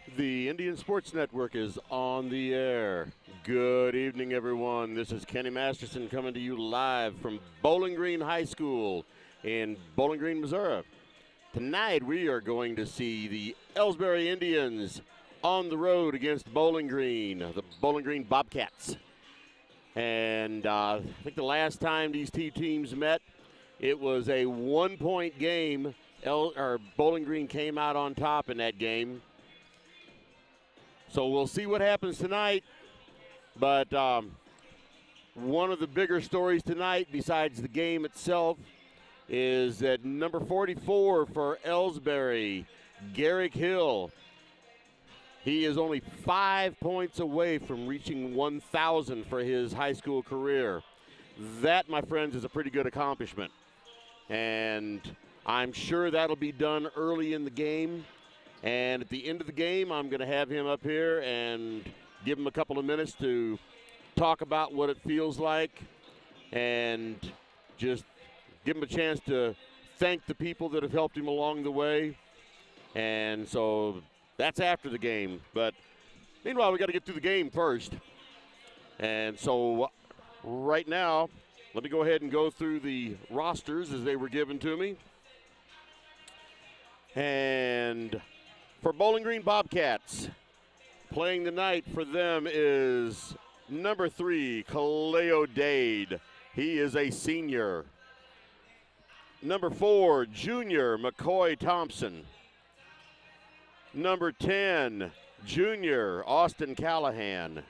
The Indian Sports Network is on the air. Good evening, everyone. This is Kenny Masterson coming to you live from Bowling Green High School in Bowling Green, Missouri. Tonight, we are going to see the Elsberry Indians on the road against Bowling Green, the Bowling Green Bobcats. And I think the last time these two teams met, it was a one-point game. Bowling Green came out on top in that game. So we'll see what happens tonight. But one of the bigger stories tonight, besides the game itself, is that number 44 for Elsberry, Garrick Hill, he is only 5 points away from reaching 1,000 for his high school career. That, my friends, is a pretty good accomplishment. And I'm sure that'll be done early in the game. And at the end of the game, I'm going to have him up here and give him a couple of minutes to talk about what it feels like and just give him a chance to thank the people that have helped him along the way. And so that's after the game. But meanwhile, we got to get through the game first. And so right now, let me go ahead and go through the rosters as they were given to me. And for Bowling Green Bobcats, playing tonight for them is number 3, Kaleo Dade. He is a senior. Number 4, junior, McCoy Thompson. Number 10, junior, Austin Callahan.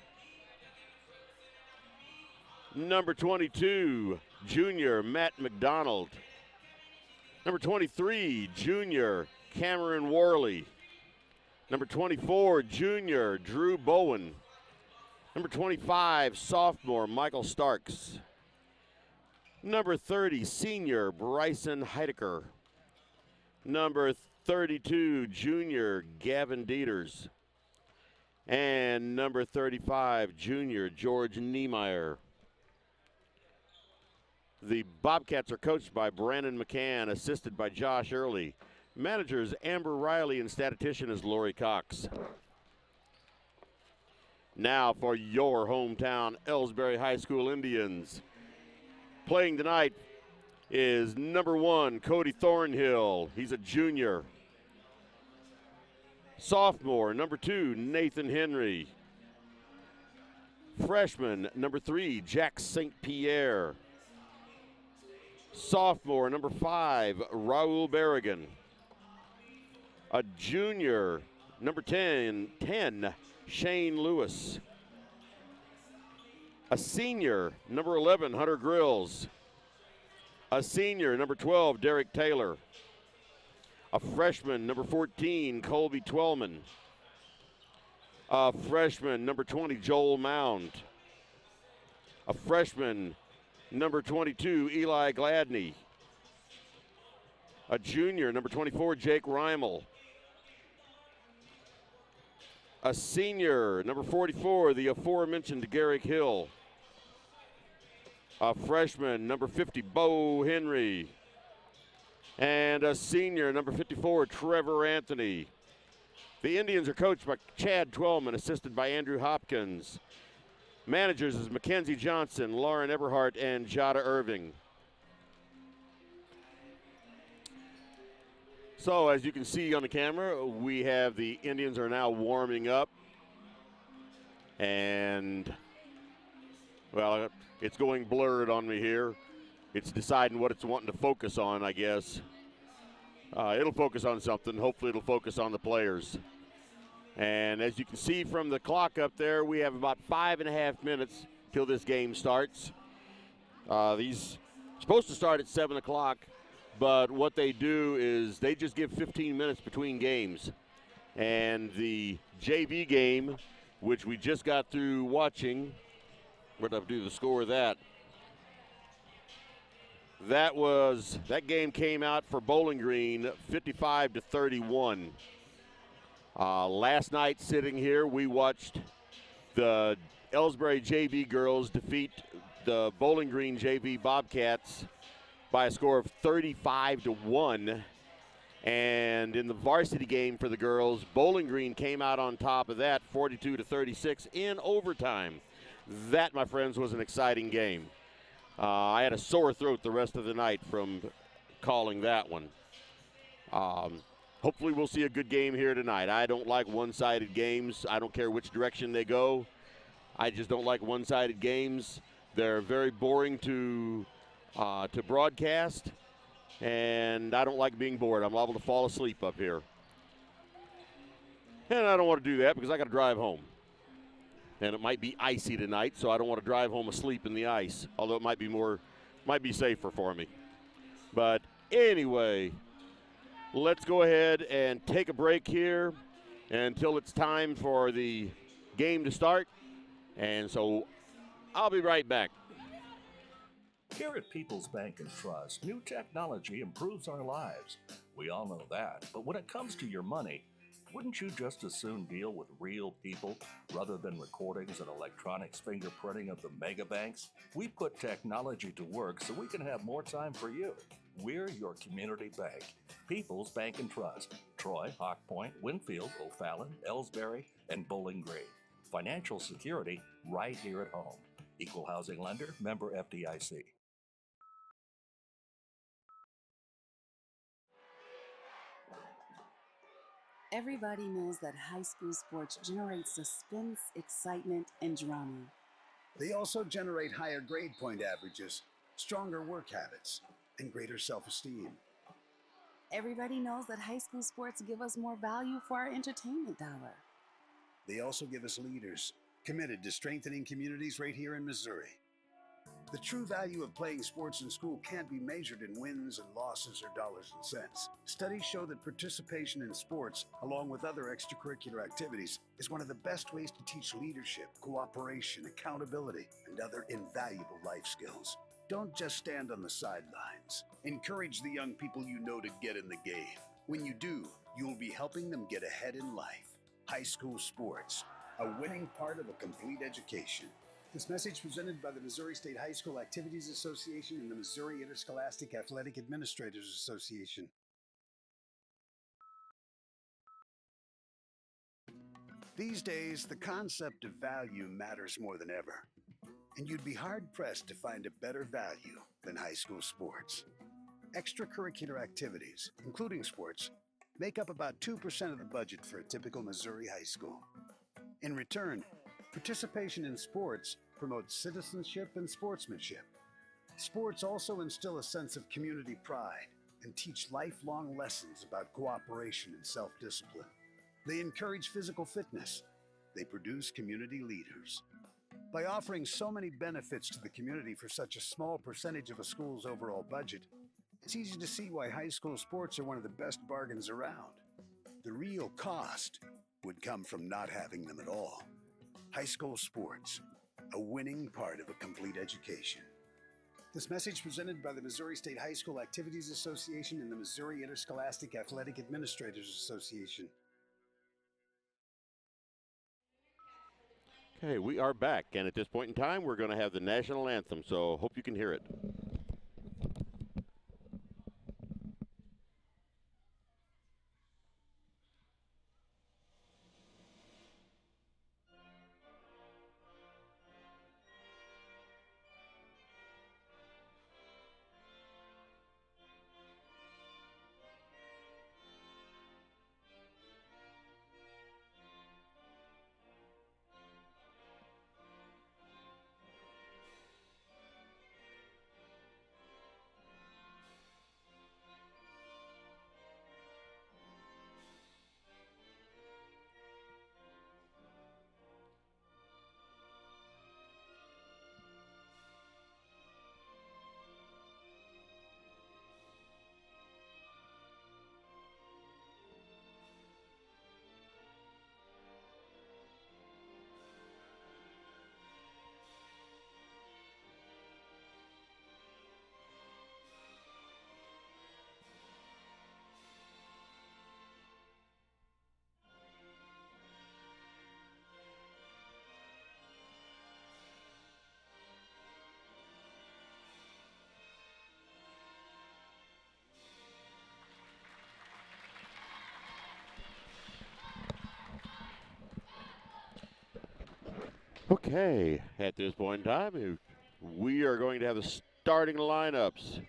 Number 22, junior, Matt McDonald. Number 23, junior, Cameron Worley. Number 24, junior, Drew Bowen. Number 25, sophomore, Michael Starks. Number 30, senior, Bryson Heidecker. Number 32, junior, Gavin Dieters. And number 35, junior, George Niemeyer. The Bobcats are coached by Brandon McCann, assisted by Josh Early. Managers Amber Riley and statistician is Lori Cox. Now for your hometown Elsberry High School Indians. Playing tonight is number 1, Cody Thornhill. He's a junior. Sophomore, number 2, Nathan Henry. Freshman, number 3, Jack St. Pierre. Sophomore, number 5, Raul Berrigan. A junior, number 10, Shane Lewis. A senior, number 11, Hunter Grills. A senior, number 12, Derek Taylor. A freshman, number 14, Colby Twellman. A freshman, number 20, Joel Mound. A freshman, number 22, Eli Gladney. A junior, number 24, Jake Reimel. A senior, number 44, the aforementioned Garrick Hill. A freshman, number 50, Bo Henry. And a senior, number 54, Trevor Anthony. The Indians are coached by Chad Twellman, assisted by Andrew Hopkins. Managers is Mackenzie Johnson, Lauren Eberhardt, and Jada Irving. So as you can see on the camera, we have the Indians are now warming up. And, well, it's going blurred on me here. It's deciding what it's wanting to focus on, I guess. It'll focus on something. Hopefully it'll focus on the players. And as you can see from the clock up there, we have about 5.5 minutes till this game starts. These supposed to start at 7 o'clock. But what they do is they just give 15 minutes between games. And the JV game, which we just got through watching, where did I do the score of that? That game came out for Bowling Green 55-31. Last night sitting here, we watched the Elsberry JV girls defeat the Bowling Green JV Bobcats by a score of 35-1. And in the varsity game for the girls, Bowling Green came out on top of that 42-36 in overtime. That, my friends, was an exciting game. I had a sore throat the rest of the night from calling that one. Hopefully we'll see a good game here tonight. I don't like one-sided games. I don't care which direction they go. I just don't like one-sided games. They're very boring to broadcast, and I don't like being bored. I'm liable to fall asleep up here. And I don't want to do that because I got to drive home. And it might be icy tonight, so I don't want to drive home asleep in the ice, although it might be safer for me. But anyway, let's go ahead and take a break here until it's time for the game to start. And so I'll be right back. Here at People's Bank and Trust, new technology improves our lives. We all know that. But when it comes to your money, wouldn't you just as soon deal with real people rather than recordings and electronics fingerprinting of the mega banks? We put technology to work so we can have more time for you. We're your community bank. People's Bank and Trust. Troy, Hawk Point, Winfield, O'Fallon, Elsberry, and Bowling Green. Financial security right here at home. Equal housing lender, member FDIC. Everybody knows that high school sports generate suspense, excitement, and drama. They also generate higher grade point averages, stronger work habits, and greater self-esteem. Everybody knows that high school sports give us more value for our entertainment dollar. They also give us leaders committed to strengthening communities right here in Missouri. The true value of playing sports in school can't be measured in wins and losses or dollars and cents. Studies show that participation in sports, along with other extracurricular activities, is one of the best ways to teach leadership, cooperation, accountability, and other invaluable life skills. Don't just stand on the sidelines. Encourage the young people you know to get in the game. When you do, you'll be helping them get ahead in life. High school sports, a winning part of a complete education. This message presented by the Missouri State High School Activities Association and the Missouri Interscholastic Athletic Administrators Association. These days, the concept of value matters more than ever. And you'd be hard-pressed to find a better value than high school sports. Extracurricular activities, including sports, make up about 2% of the budget for a typical Missouri high school. In return, participation in sports promotes citizenship and sportsmanship. Sports also instill a sense of community pride and teach lifelong lessons about cooperation and self-discipline. They encourage physical fitness. They produce community leaders. By offering so many benefits to the community for such a small percentage of a school's overall budget, it's easy to see why high school sports are one of the best bargains around. The real cost would come from not having them at all. High school sports, a winning part of a complete education. This message presented by the Missouri State High School Activities Association and the Missouri Interscholastic Athletic Administrators Association. Okay, we are back, and at this point in time, we're going to have the national anthem, so hope you can hear it. Okay, at this point in time, we are going to have the starting lineups.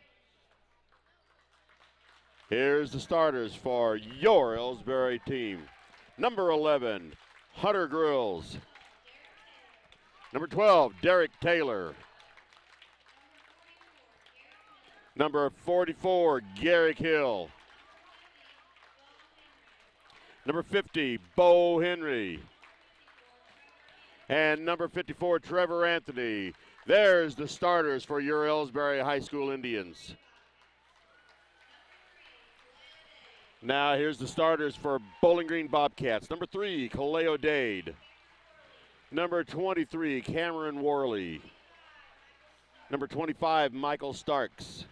Here's the starters for your Elsberry team. Number 11, Hunter Grills. Number 12, Derek Taylor. Number 44, Garrick Hill. Number 50, Bo Henry. And number 54, Trevor Anthony. There's the starters for your Elsberry High School Indians. Now here's the starters for Bowling Green Bobcats. Number 3, Kaleo Dade. Number 23, Cameron Worley. Number 25, Michael Starks.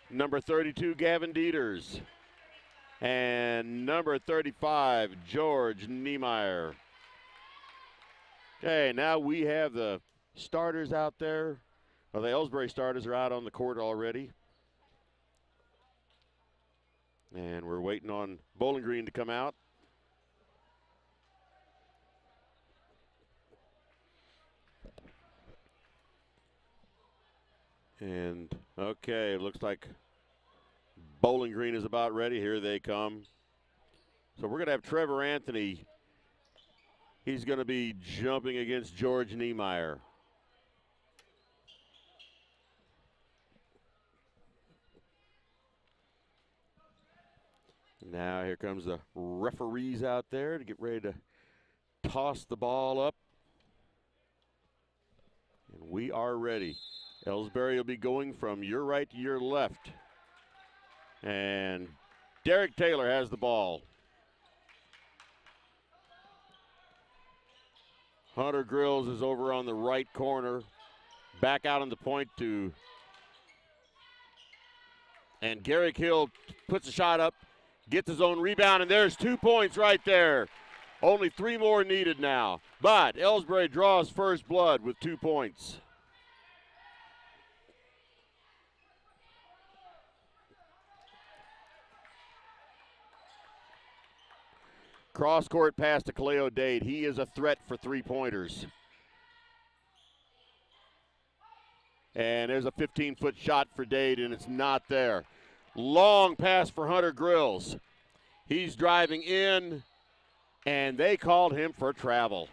Number 32, Gavin Dieters. And number 35, George Niemeyer. Okay, now we have the starters out there. Well, the Elsberry starters are out on the court already. And we're waiting on Bowling Green to come out. And, okay, it looks like Bowling Green is about ready. Here they come. So we're going to have Trevor Anthony. He's going to be jumping against George Niemeyer. Now here comes the referees out there to get ready to toss the ball up. And we are ready. Elsberry will be going from your right to your left. And Derek Taylor has the ball. Hunter Grills is over on the right corner. Back out on the point to. And Garrick Hill puts a shot up, gets his own rebound, and there's 2 points right there. Only 3 more needed now. But Elsberry draws first blood with 2 points. Cross-court pass to Kaleo Dade. He is a threat for 3-pointers. And there's a 15-foot shot for Dade, and it's not there. Long pass for Hunter Grills. He's driving in, and they called him for travel.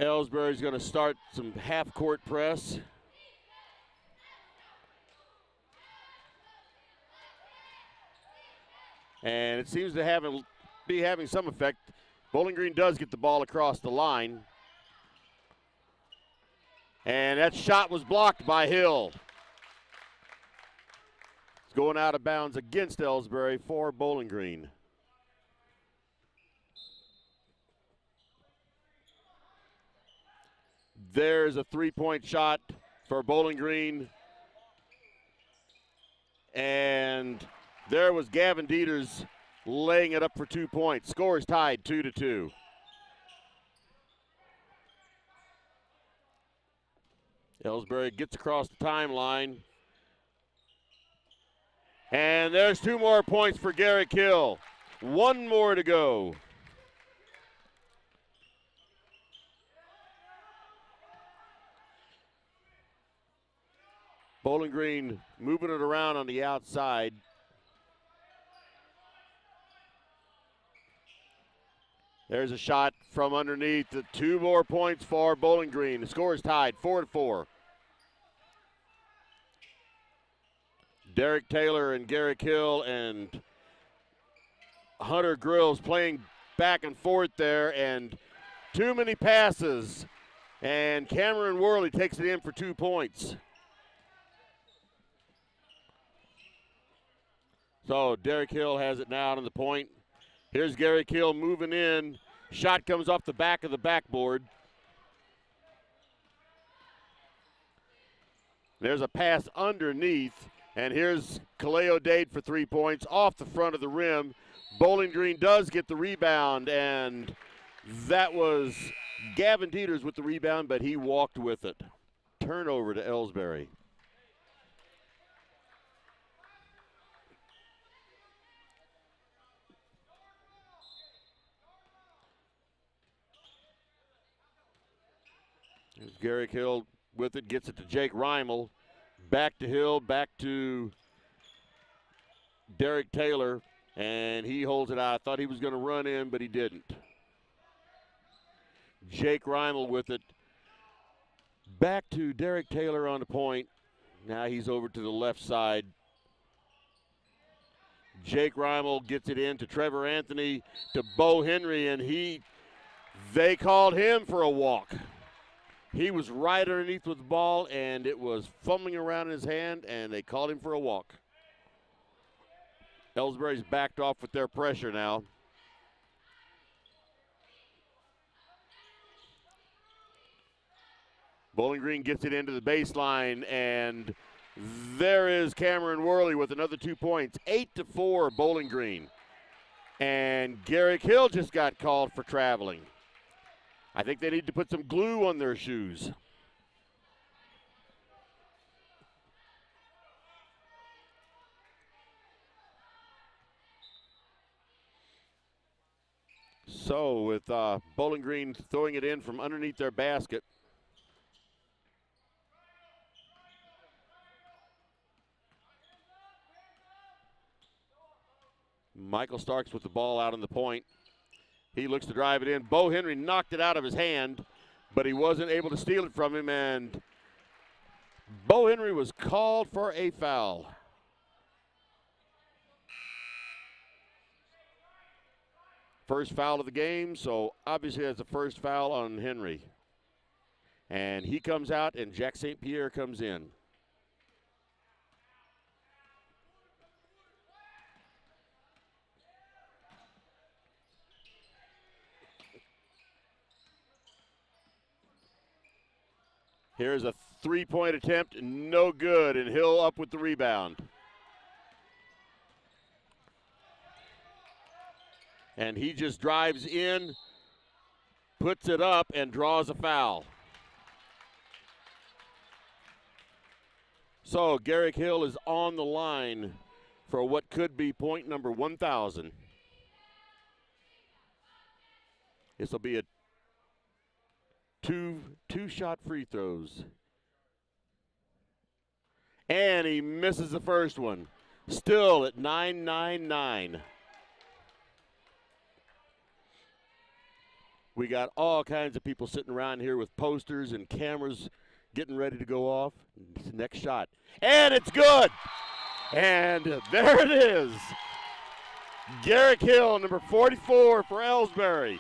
Elsberry's going to start some half-court press. And it seems to be having some effect. Bowling Green does get the ball across the line. And that shot was blocked by Hill. It's going out of bounds against Elsberry for Bowling Green. There's a 3-point shot for Bowling Green. And there was Gavin Dieters laying it up for 2 points. Score is tied 2-2. Elsberry gets across the timeline. And there's 2 more points for Garrick Hill. 1 more to go. Bowling Green moving it around on the outside. There's a shot from underneath. 2 more points for Bowling Green. The score is tied 4-4. Derek Taylor and Garrick Hill and Hunter Grills playing back and forth there, and too many passes. And Cameron Worley takes it in for 2 points. So Derek Hill has it now on the point. Here's Garrick Hill moving in. Shot comes off the back of the backboard. There's a pass underneath. And here's Kaleo Dade for 3 points off the front of the rim. Bowling Green does get the rebound, and that was Gavin Dieters with the rebound, but he walked with it. Turnover to Elsberry. Garrick Hill with it, gets it to Jake Reimel. Back to Hill, back to Derek Taylor, and he holds it out. I thought he was going to run in, but he didn't. Jake Reimel with it. Back to Derek Taylor on the point. Now he's over to the left side. Jake Reimel gets it in to Trevor Anthony, to Bo Henry, and they called him for a walk. He was right underneath with the ball, and it was fumbling around in his hand, and they called him for a walk. Elsberry's backed off with their pressure now. Bowling Green gets it into the baseline, and there is Cameron Worley with another 2 points. 8-4 Bowling Green. And Garrick Hill just got called for traveling. I think they need to put some glue on their shoes. So with Bowling Green throwing it in from underneath their basket. Michael Starks with the ball out on the point. He looks to drive it in. Bo Henry knocked it out of his hand, but he wasn't able to steal it from him, and Bo Henry was called for a foul. First foul of the game, so obviously that's the first foul on Henry. And he comes out, and Jack St. Pierre comes in. Here's a three-point attempt, no good, and Hill up with the rebound. And he just drives in, puts it up, and draws a foul. So Garrick Hill is on the line for what could be point number 1,000. This will be a two-shot free throws. And he misses the first one. Still at 9-9-9. We got all kinds of people sitting around here with posters and cameras getting ready to go off. Next shot. And it's good. And there it is. Garrick Hill, number 44 for Elsberry.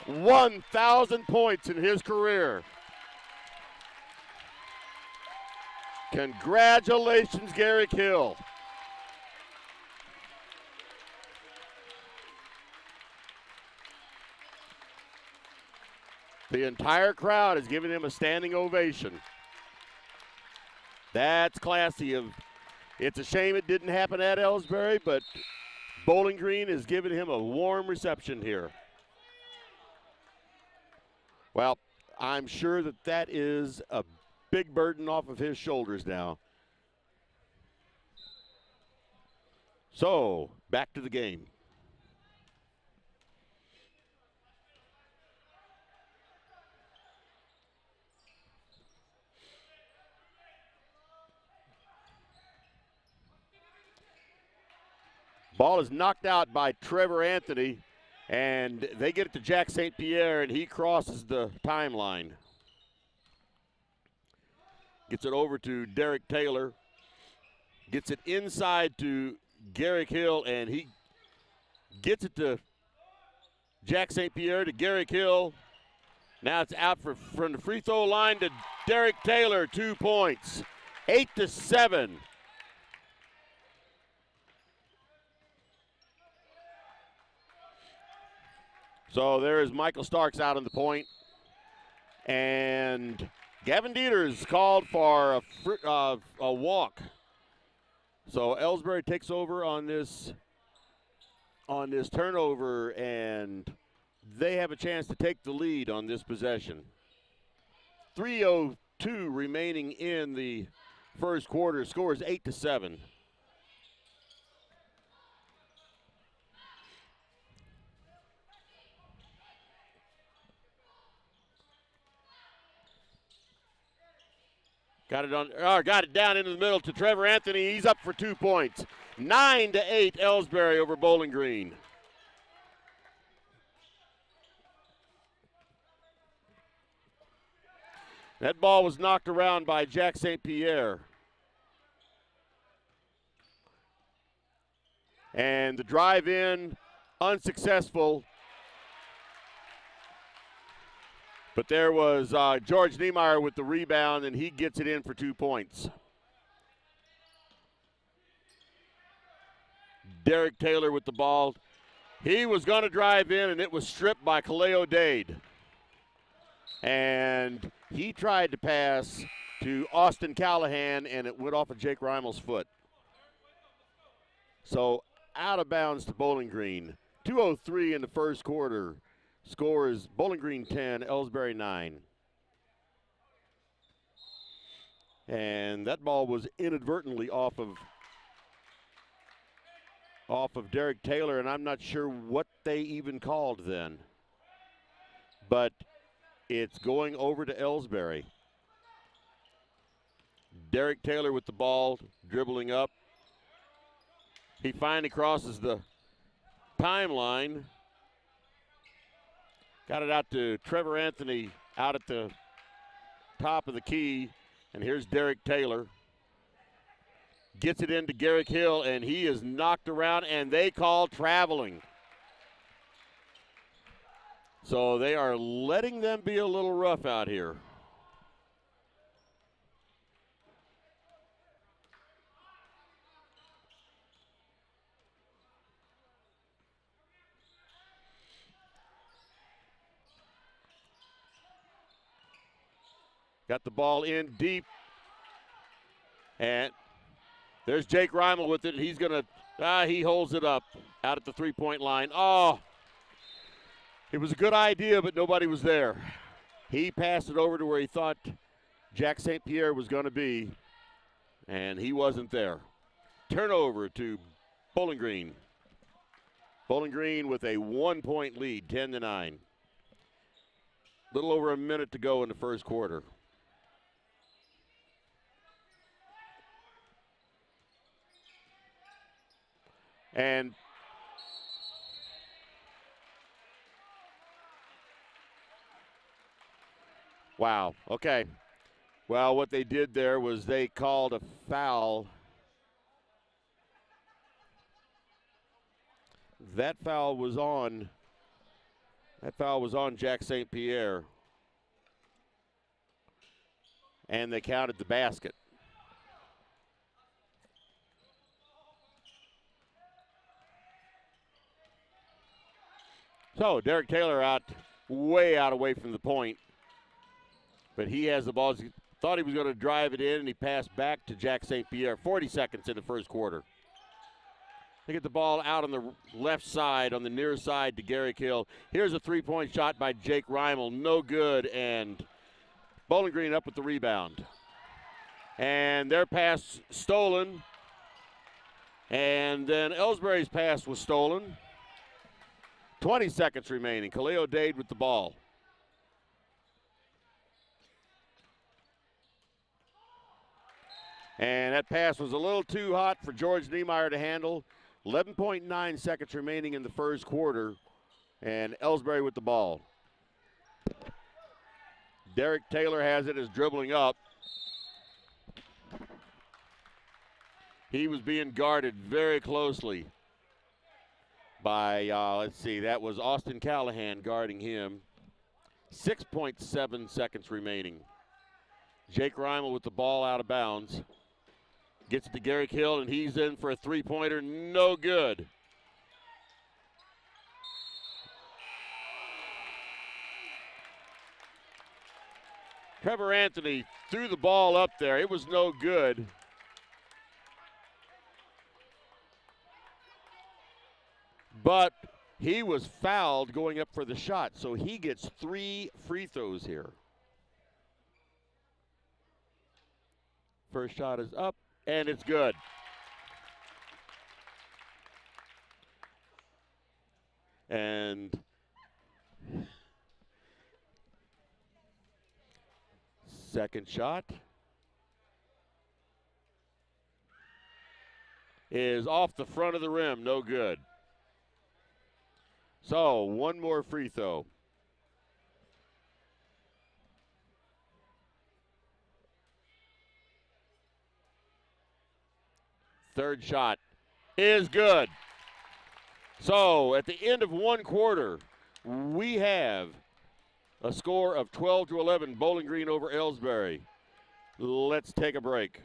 1,000 points in his career. Congratulations, Garrick Hill. The entire crowd is giving him a standing ovation. That's classy. It's a shame it didn't happen at Elsberry, but Bowling Green is giving him a warm reception here. Well, I'm sure that is a big burden off of his shoulders now. So, back to the game. Ball is knocked out by Trevor Anthony, and they get it to Jack St. Pierre, and he crosses the timeline. Gets it over to Derek Taylor. Gets it inside to Garrick Hill, and he gets it to Jack St. Pierre, to Garrick Hill. Now it's out from the free throw line to Derek Taylor, 2 points. 8-7. So there is Michael Starks out on the point. And Gavin Dieters called for a walk. So Elsberry takes over on this turnover, and they have a chance to take the lead on this possession. 3:02 remaining in the first quarter. Score is 8-7. Got it down into the middle to Trevor Anthony. He's up for 2 points. 9-8 Elsberry over Bowling Green. That ball was knocked around by Jack St. Pierre. And the drive in, unsuccessful. But there was George Niemeyer with the rebound, and he gets it in for 2 points. Derek Taylor with the ball. He was going to drive in, and it was stripped by Kaleo Dade. And he tried to pass to Austin Callahan, and it went off of Jake Reimel's foot. So out of bounds to Bowling Green. 2:03 in the first quarter. Score is Bowling Green 10, Elsberry 9. And that ball was inadvertently off of Derek Taylor, and I'm not sure what they even called then. But it's going over to Elsberry. Derek Taylor with the ball, dribbling up. He finally crosses the timeline. Got it out to Trevor Anthony out at the top of the key. And here's Derek Taylor. Gets it into Garrick Hill, and he is knocked around, and they call traveling. So they are letting them be a little rough out here. Got the ball in deep. And there's Jake Reimel with it. He's going to, he holds it up out at the three-point line. Oh, it was a good idea, but nobody was there. He passed it over to where he thought Jack St. Pierre was going to be, and he wasn't there. Turnover to Bowling Green. Bowling Green with a 1-point lead, 10-9. Little over a minute to go in the first quarter. And wow, okay. Well, what they did there was they called a foul. That foul was on Jack St. Pierre. And they counted the basket. So Derek Taylor way out away from the point. But he has the ball. He thought he was going to drive it in, and he passed back to Jack St. Pierre. 40 seconds in the first quarter. They get the ball out on the left side, on the near side to Garrick Hill. Here's a three-point shot by Jake Reimel. No good, and Bowling Green up with the rebound. And their pass stolen. And then Elsberry's pass was stolen. 20 seconds remaining. Kaleo Dade with the ball. And that pass was a little too hot for George Niemeyer to handle. 11.9 seconds remaining in the first quarter. And Elsberry with the ball. Derek Taylor has it, is dribbling up. He was being guarded very closely by, that was Austin Callahan guarding him. 6.7 seconds remaining. Jake Reimel with the ball out of bounds. Gets it to Garrick Hill, and he's in for a three-pointer. No good. Trevor Anthony threw the ball up there. It was no good. But he was fouled going up for the shot, so he gets 3 free throws here. First shot is up, and it's good. And second shot is off the front of the rim, no good. So, one more free throw. Third shot is good. So, at the end of one quarter, we have a score of 12-11, Bowling Green over Elsberry. Let's take a break.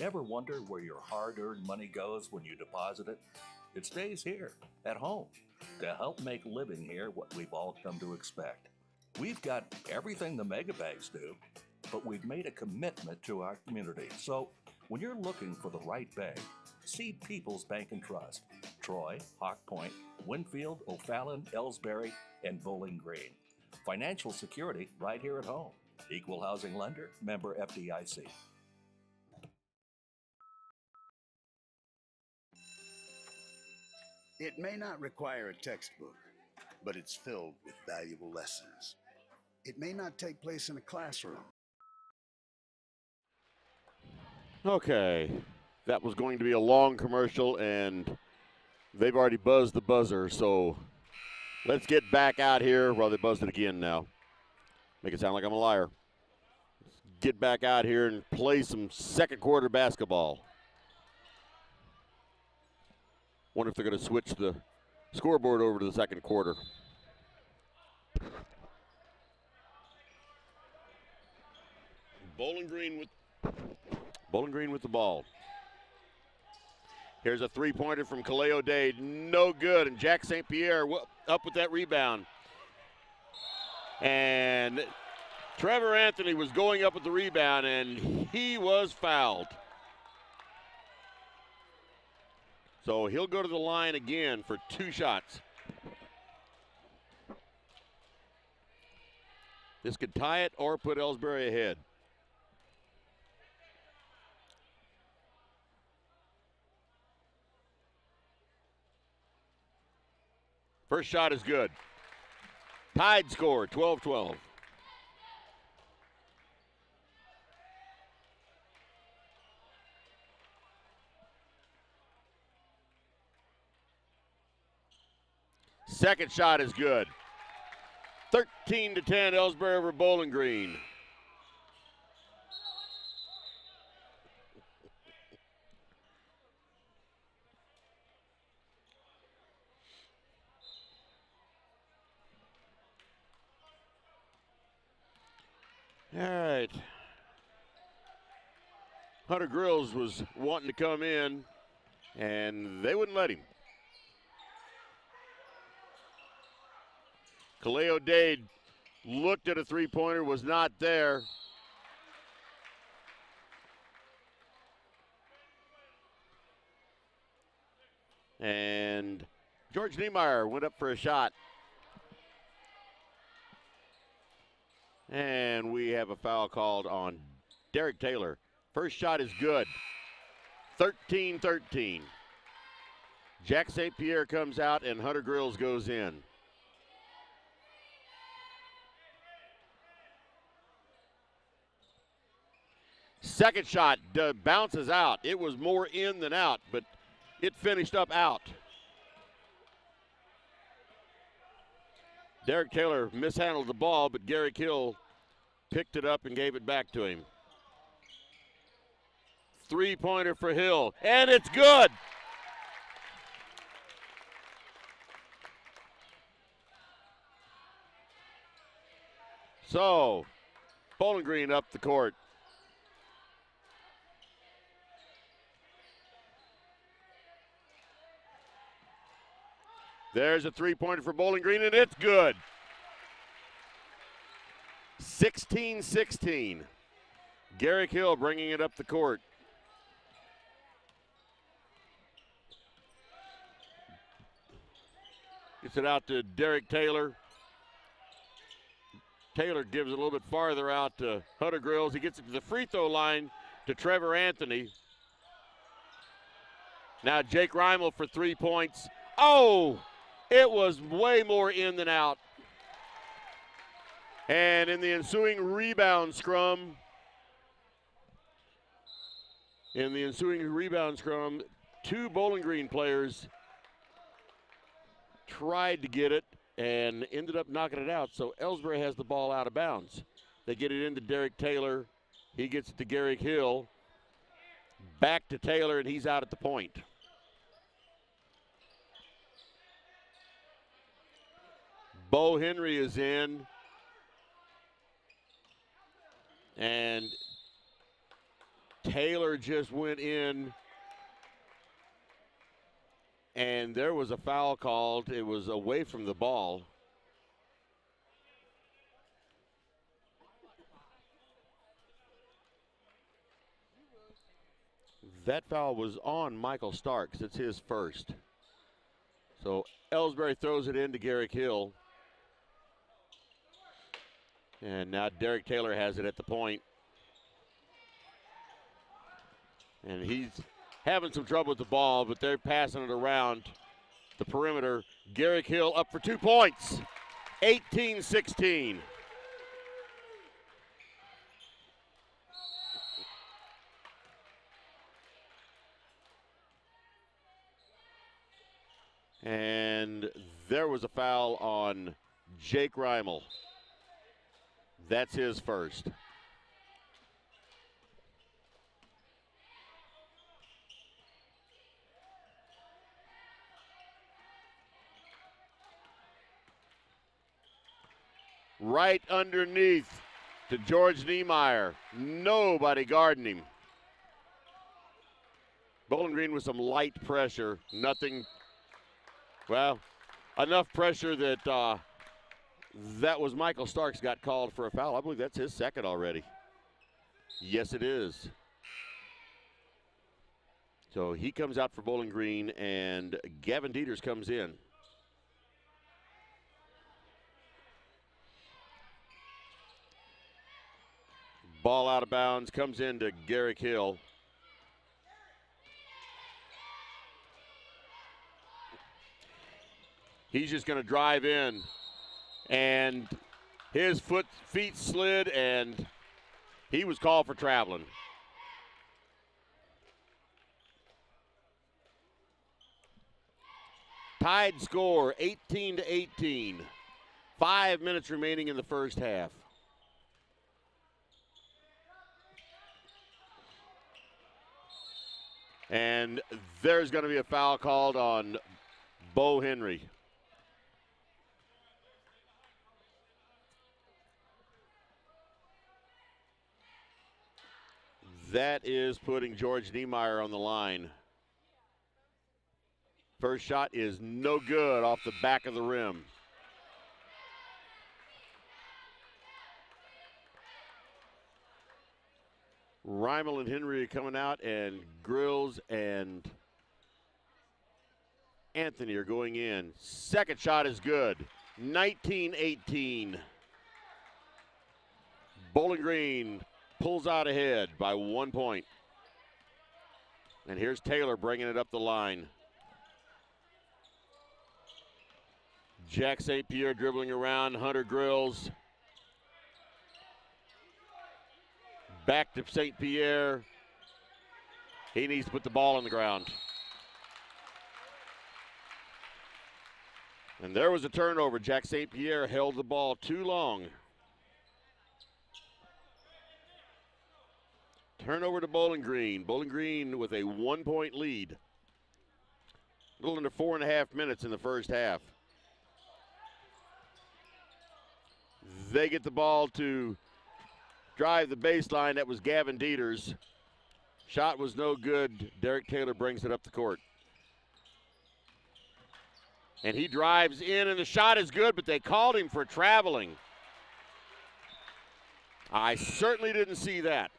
Ever wonder where your hard-earned money goes when you deposit it? It stays here, at home, to help make living here what we've all come to expect. We've got everything the mega banks do, but we've made a commitment to our community. So when you're looking for the right bank, see People's Bank and Trust. Troy, Hawk Point, Winfield, O'Fallon, Elsberry, and Bowling Green. Financial security right here at home. Equal housing lender, member FDIC. It may not require a textbook, but it's filled with valuable lessons. It may not take place in a classroom. Okay, that was going to be a long commercial, and they've already buzzed the buzzer, so let's get back out here. Well, they buzzed it again now. Make it sound like I'm a liar. Let's get back out here and play some second quarter basketball. Wonder if they're going to switch the scoreboard over to the second quarter. Bowling Green with the ball. Here's a three-pointer from Kaleo Dade, no good, and Jack St. Pierre up with that rebound. And Trevor Anthony was going up with the rebound, and he was fouled. So he'll go to the line again for two shots. This could tie it or put Elsberry ahead. First shot is good. Tied score, 12-12. Second shot is good. 13-10, Elsberry over Bowling Green. All right. Hunter Grills was wanting to come in, and they wouldn't let him. Kaleo Dade looked at a three-pointer, was not there. And George Niemeyer went up for a shot. And we have a foul called on Derek Taylor. First shot is good. 13-13. Jack St. Pierre comes out and Hunter Grills goes in. Second shot bounces out. It was more in than out, but it finished up out. Derek Taylor mishandled the ball, but Gary Hill picked it up and gave it back to him. Three-pointer for Hill, and it's good. So, Bowling Green up the court. There's a three-pointer for Bowling Green, and it's good. 16-16. Garrick Hill bringing it up the court. Gets it out to Derek Taylor. Taylor gives it a little bit farther out to Hunter Grills. He gets it to the free throw line to Trevor Anthony. Now Jake Reimel for 3 points. Oh! It was way more in than out. And in the ensuing rebound scrum, In the ensuing rebound scrum, 2 Bowling Green players tried to get it and ended up knocking it out. So Elsberry has the ball out of bounds. They get it into Derek Taylor. He gets it to Garrick Hill. Back to Taylor, and he's out at the point. Bo Henry is in. And Taylor just went in. And there was a foul called. It was away from the ball. That foul was on Michael Starks. It's his first. So Elsberry throws it into Garrick Hill. And now Derek Taylor has it at the point. And he's having some trouble with the ball, but they're passing it around the perimeter. Garrick Hill up for 2 points. 18-16. And there was a foul on Jake Reimel. That's his first. Right underneath to George Niemeyer. Nobody guarding him. Bowling Green with some light pressure. Nothing, well, enough pressure that that was Michael Starks got called for a foul. I believe that's his second already. Yes, it is. So he comes out for Bowling Green, and Gavin Dieters comes in. Ball out of bounds, comes into Garrick Hill. He's just going to drive in, and his feet slid, and he was called for traveling. Tied score, 18-18. 5 minutes remaining in the first half. And there's going to be a foul called on Bo Henry. That is putting George Niemeyer on the line. First shot is no good off the back of the rim. Reimel and Henry are coming out, and Grills and Anthony are going in. Second shot is good. 19-18. Bowling Green pulls out ahead by 1 point. And here's Taylor bringing it up the line. Jack St. Pierre dribbling around. Hunter Grills. Back to St. Pierre. He needs to put the ball on the ground. And there was a turnover. Jack St. Pierre held the ball too long. Turnover to Bowling Green. Bowling Green with a 1 point lead. A little under 4.5 minutes in the first half. They get the ball to drive the baseline. That was Gavin Dieters. Shot was no good. Derek Taylor brings it up the court. And he drives in, and the shot is good, but they called him for traveling. I certainly didn't see that.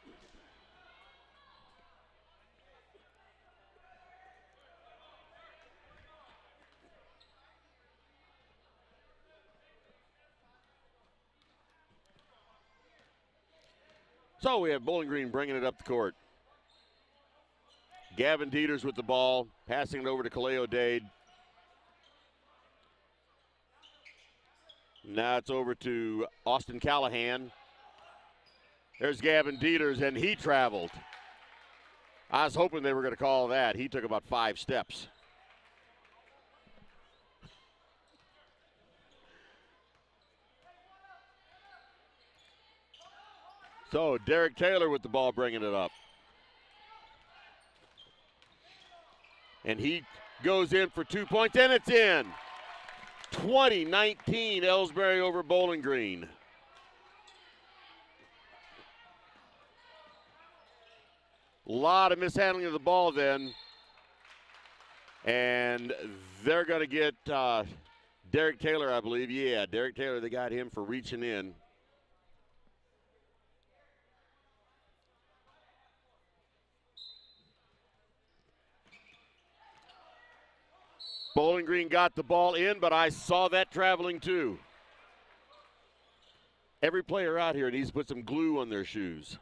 So we have Bowling Green bringing it up the court. Gavin Dieters with the ball, passing it over to Kaleo Dade. Now it's over to Austin Callahan. There's Gavin Dieters, and he traveled. I was hoping they were going to call that. He took about 5 steps. So Derek Taylor with the ball bringing it up. And he goes in for 2 points, and it's in. 20-19, Elsberry over Bowling Green. A lot of mishandling of the ball then. And they're going to get Derek Taylor, I believe. Yeah, Derek Taylor, they got him for reaching in. Bowling Green got the ball in, but I saw that traveling too. Every player out here needs to put some glue on their shoes.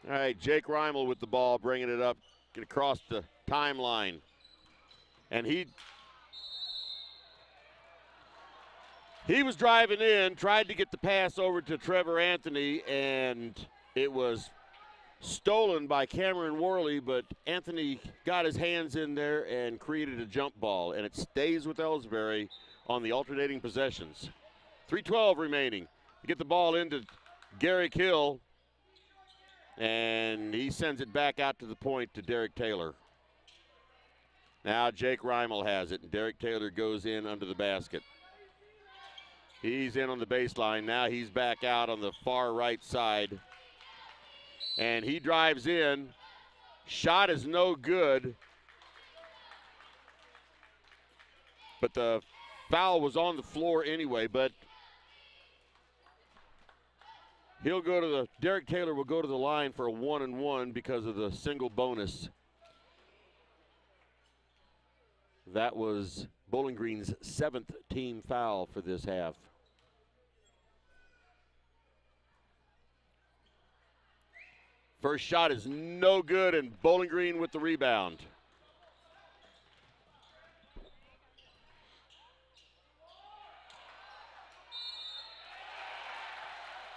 All right, Jake Reimel with the ball, bringing it up, get across the timeline. And he was driving in, tried to get the pass over to Trevor Anthony, and it was stolen by Cameron Worley, but Anthony got his hands in there and created a jump ball, and it stays with Elsberry on the alternating possessions. 3:12 remaining. You get the ball into Garrick Hill, and he sends it back out to the point to Derek Taylor. Now Jake Reimel has it, and Derek Taylor goes in under the basket. He's in on the baseline. Now he's back out on the far right side. And he drives in. Shot is no good. But the foul was on the floor anyway, but Derek Taylor will go to the line for a 1-and-1 because of the single bonus. That was Bowling Green's 7th team foul for this half. First shot is no good, and Bowling Green with the rebound.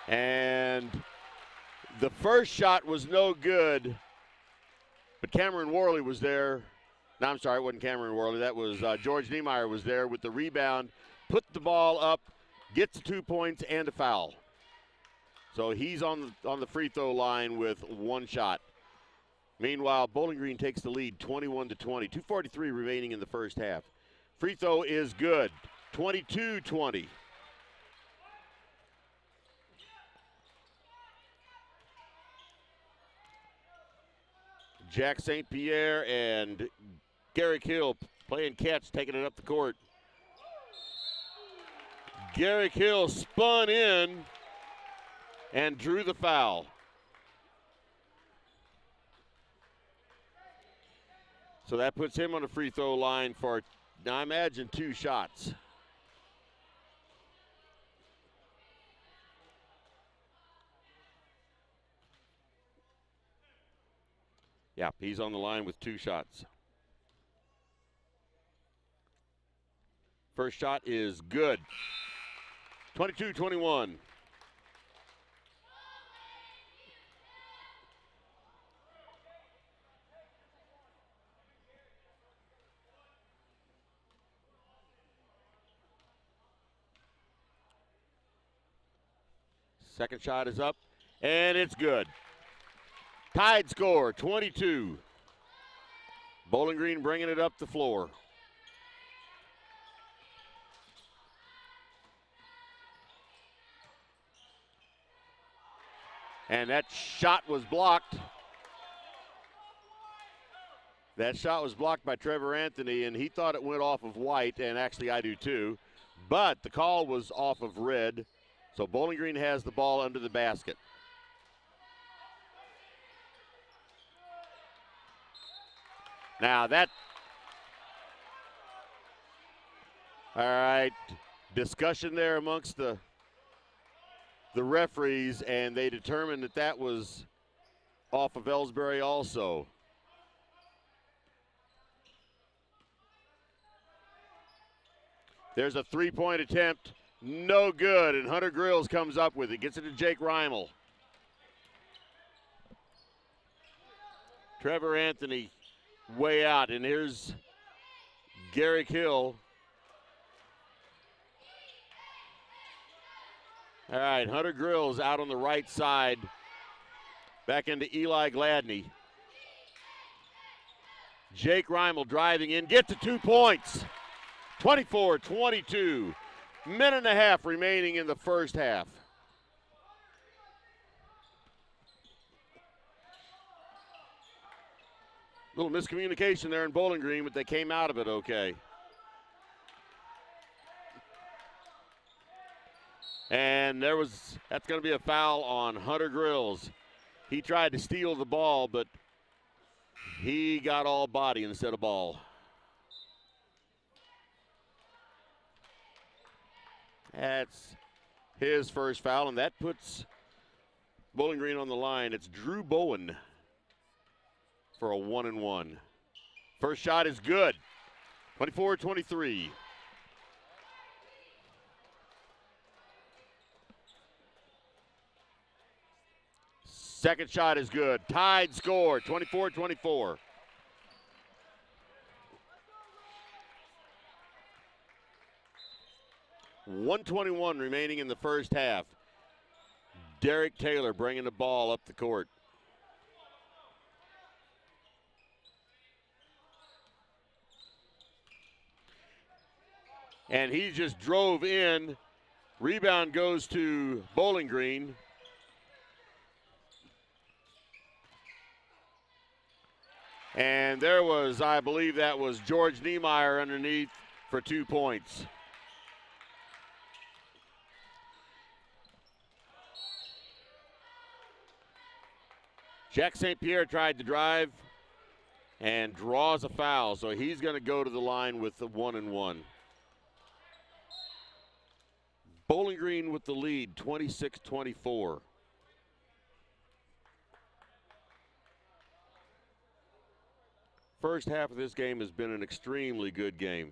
And the first shot was no good, but Cameron Worley was there. No, I'm sorry, it wasn't Cameron Worley. That was George Niemeyer was there with the rebound, put the ball up, gets 2 points and a foul. So he's on the free throw line with 1 shot. Meanwhile, Bowling Green takes the lead 21-20. 2:43 remaining in the first half. Free throw is good. 22-20. Jack St. Pierre and Garrick Hill playing catch, taking it up the court. Garrick Hill spun in and drew the foul. So that puts him on the free throw line for, now I imagine, 2 shots. Yeah, he's on the line with 2 shots. First shot is good. 22-21. Second shot is up, and it's good. Tied score, 22. Bowling Green bringing it up the floor. And that shot was blocked. That shot was blocked by Trevor Anthony, and he thought it went off of white, and actually I do too. But the call was off of red, so Bowling Green has the ball under the basket. Now that, all right, discussion there amongst the referees, and they determined that that was off of Elsberry also. There's a 3-point attempt, no good, and Hunter Grills comes up with it, gets it to Jake Reimel. Trevor Anthony way out, and here's Garrick Hill. All right, Hunter Grills out on the right side. Back into Eli Gladney. Jake Reimel driving in, get to 2 points. 24-22. Minute and a half remaining in the first half. Little miscommunication there in Bowling Green, but they came out of it okay. And that's going to be a foul on Hunter Grills. He tried to steal the ball, but he got all body instead of ball. That's his first foul, and that puts Bowling Green on the line. It's Drew Bowen for a 1-and-1. First shot is good. 24-23. Second shot is good. Tied score, 24-24. .121 remaining in the first half. Derek Taylor bringing the ball up the court. And he just drove in. Rebound goes to Bowling Green. And there was, I believe that was George Niemeyer underneath for 2 points. Jack St. Pierre tried to drive and draws a foul, so he's going to go to the line with the 1-and-1. Bowling Green with the lead, 26-24. First half of this game has been an extremely good game.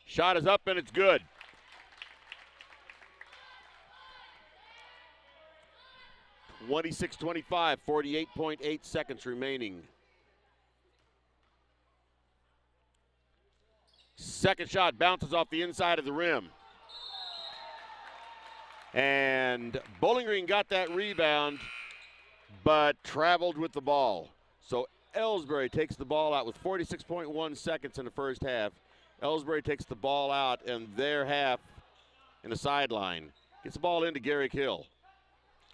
Shot is up and it's good. (26-25), 48.8 seconds remaining. Second shot bounces off the inside of the rim. And Bowling Green got that rebound, but traveled with the ball. So Elsberry takes the ball out with 46.1 seconds in the first half. Elsberry takes the ball out in their half in the sideline. Gets the ball into Garrick Hill.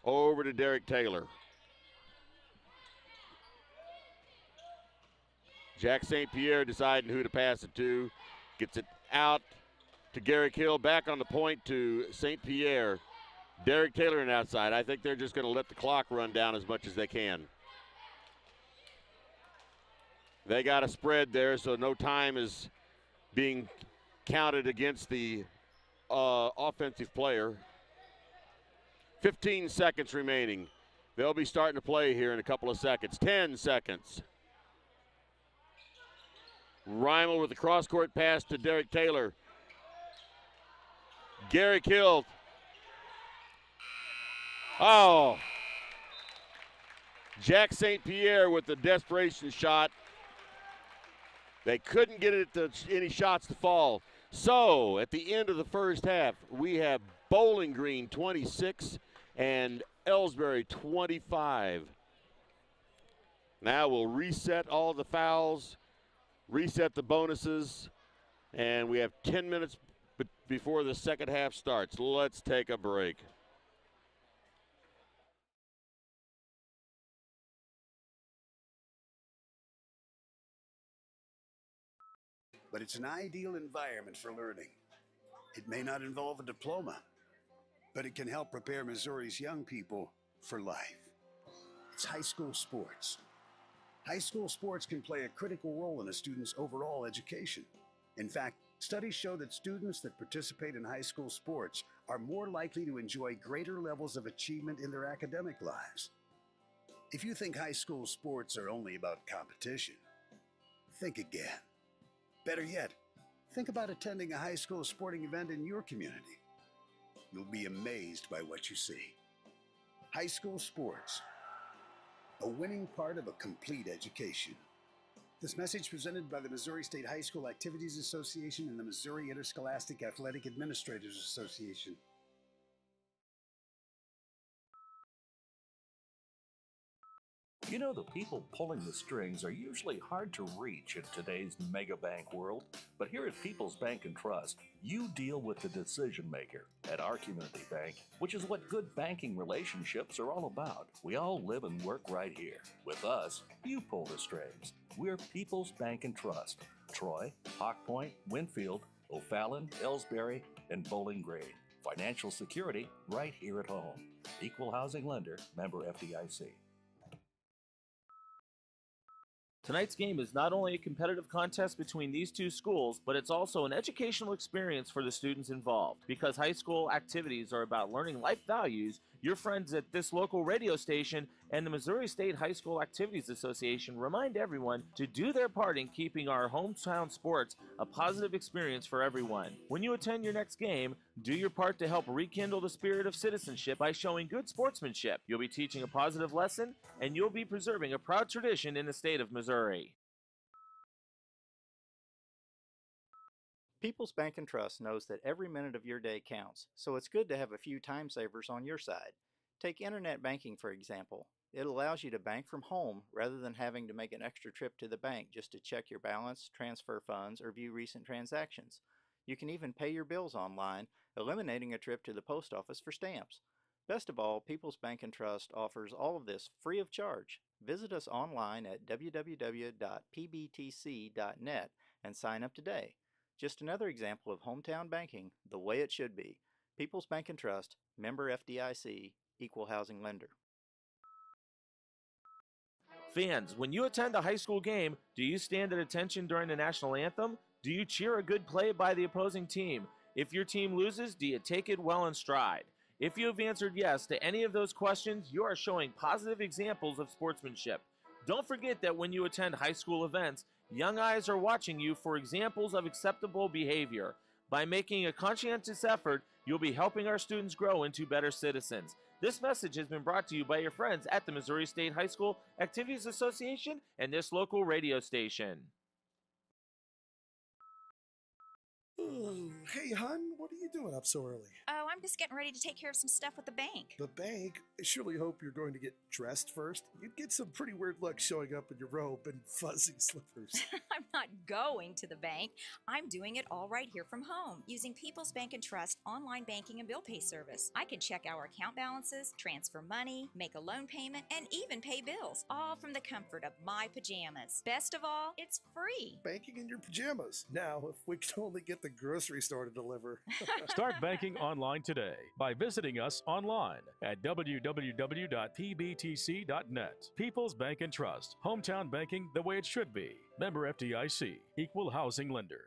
Over to Derek Taylor. Jack St. Pierre deciding who to pass it to. Gets it out to Garrick Hill. Back on the point to St. Pierre. Derek Taylor on outside. I think they're just going to let the clock run down as much as they can. They got a spread there, so no time is being counted against the offensive player. 15 seconds remaining. They'll be starting to play here in a couple of seconds. 10 seconds. Reimel with the cross-court pass to Derek Taylor. Garrick Hill. Oh. Jack St. Pierre with the desperation shot. They couldn't get it to any shots to fall. So at the end of the first half, we have Bowling Green 26 and Elsberry 25. Now we'll reset all the fouls, reset the bonuses, and we have 10 minutes before the second half starts. Let's take a break. But it's an ideal environment for learning. It may not involve a diploma, but it can help prepare Missouri's young people for life. It's high school sports. High school sports can play a critical role in a student's overall education. In fact, studies show that students that participate in high school sports are more likely to enjoy greater levels of achievement in their academic lives. If you think high school sports are only about competition, think again. Better yet, think about attending a high school sporting event in your community. You'll be amazed by what you see. High school sports, a winning part of a complete education. This message presented by the Missouri State High School Activities Association and the Missouri Interscholastic Athletic Administrators Association. You know, the people pulling the strings are usually hard to reach in today's mega bank world, but here at People's Bank and Trust, you deal with the decision maker. At our community bank, which is what good banking relationships are all about, we all live and work right here. With us, you pull the strings. We're People's Bank and Trust. Troy, Hawk Point, Winfield, O'Fallon, Elsberry, and Bowling Green. Financial security right here at home. Equal housing lender, member FDIC. Tonight's game is not only a competitive contest between these two schools, but it's also an educational experience for the students involved. Because high school activities are about learning life values, your friends at this local radio station and the Missouri State High School Activities Association remind everyone to do their part in keeping our hometown sports a positive experience for everyone. When you attend your next game, do your part to help rekindle the spirit of citizenship by showing good sportsmanship. You'll be teaching a positive lesson, and you'll be preserving a proud tradition in the state of Missouri. People's Bank and Trust knows that every minute of your day counts, so it's good to have a few time savers on your side. Take internet banking, for example. It allows you to bank from home rather than having to make an extra trip to the bank just to check your balance, transfer funds, or view recent transactions. You can even pay your bills online, eliminating a trip to the post office for stamps. Best of all, People's Bank and Trust offers all of this free of charge. Visit us online at www.pbtc.net and sign up today. Just another example of hometown banking the way it should be. People's Bank and Trust, member FDIC, equal housing lender. Fans, when you attend a high school game, do you stand at attention during the national anthem? Do you cheer a good play by the opposing team? If your team loses, do you take it well in stride? If you have answered yes to any of those questions, you are showing positive examples of sportsmanship. Don't forget that when you attend high school events, young eyes are watching you for examples of acceptable behavior. By making a conscientious effort, you'll be helping our students grow into better citizens. This message has been brought to you by your friends at the Missouri State High School Activities Association and this local radio station. Hey, hon, what are you doing up so early? Oh, I'm just getting ready to take care of some stuff with the bank. The bank? I surely hope you're going to get dressed first. You'd get some pretty weird looks showing up in your robe and fuzzy slippers. I'm not going to the bank. I'm doing it all right here from home using People's Bank and Trust online banking and bill pay service. I can check our account balances, transfer money, make a loan payment, and even pay bills, all from the comfort of my pajamas. Best of all, it's free. Banking in your pajamas. Now, if we could only get the grocery store to deliver. Start banking online today by visiting us online at www.pbtc.net. People's Bank and Trust. Hometown banking the way it should be. Member FDIC. Equal housing lender.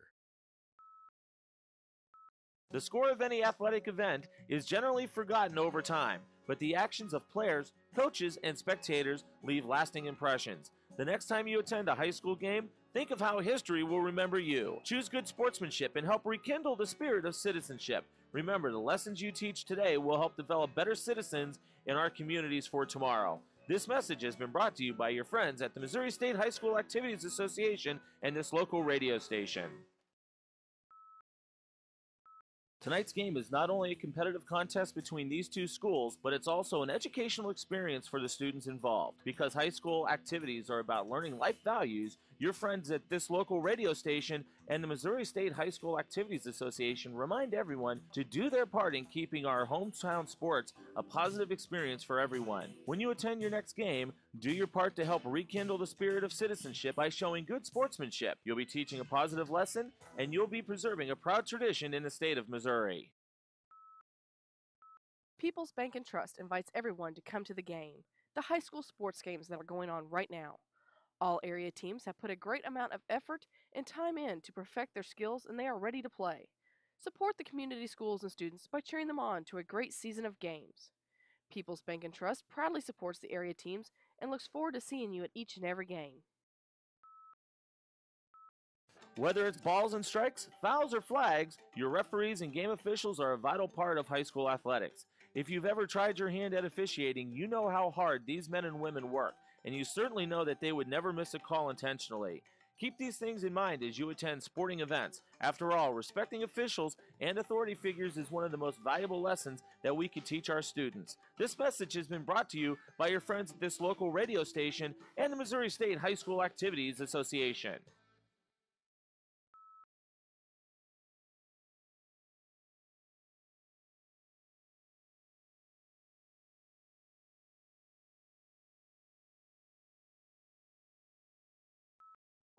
The score of any athletic event is generally forgotten over time, but the actions of players, coaches, and spectators leave lasting impressions. The next time you attend a high school game, think of how history will remember you. Choose good sportsmanship and help rekindle the spirit of citizenship. Remember, the lessons you teach today will help develop better citizens in our communities for tomorrow. This message has been brought to you by your friends at the Missouri State High School Activities Association and this local radio station. Tonight's game is not only a competitive contest between these two schools, but it's also an educational experience for the students involved. Because high school activities are about learning life values, your friends at this local radio station and the Missouri State High School Activities Association remind everyone to do their part in keeping our hometown sports a positive experience for everyone. When you attend your next game, do your part to help rekindle the spirit of citizenship by showing good sportsmanship. You'll be teaching a positive lesson, and you'll be preserving a proud tradition in the state of Missouri. People's Bank and Trust invites everyone to come to the game, the high school sports games that are going on right now. All area teams have put a great amount of effort and time in to perfect their skills, and they are ready to play. Support the community schools and students by cheering them on to a great season of games. People's Bank and Trust proudly supports the area teams and looks forward to seeing you at each and every game. Whether it's balls and strikes, fouls, or flags, your referees and game officials are a vital part of high school athletics. If you've ever tried your hand at officiating, you know how hard these men and women work, and you certainly know that they would never miss a call intentionally. Keep these things in mind as you attend sporting events. After all, respecting officials and authority figures is one of the most valuable lessons that we could teach our students. This message has been brought to you by your friends at this local radio station and the Missouri State High School Activities Association.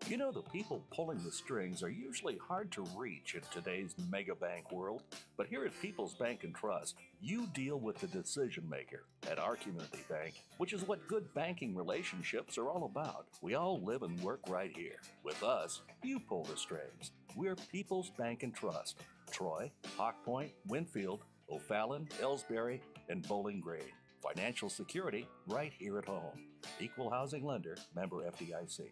You know, the people pulling the strings are usually hard to reach in today's mega bank world, but here at People's Bank and Trust, you deal with the decision maker. At our community bank, which is what good banking relationships are all about, we all live and work right here. With us, you pull the strings. We're People's Bank and Trust. Troy, Hawk Point, Winfield, O'Fallon, Elsberry, and Bowling Green. Financial security right here at home. Equal housing lender, member FDIC.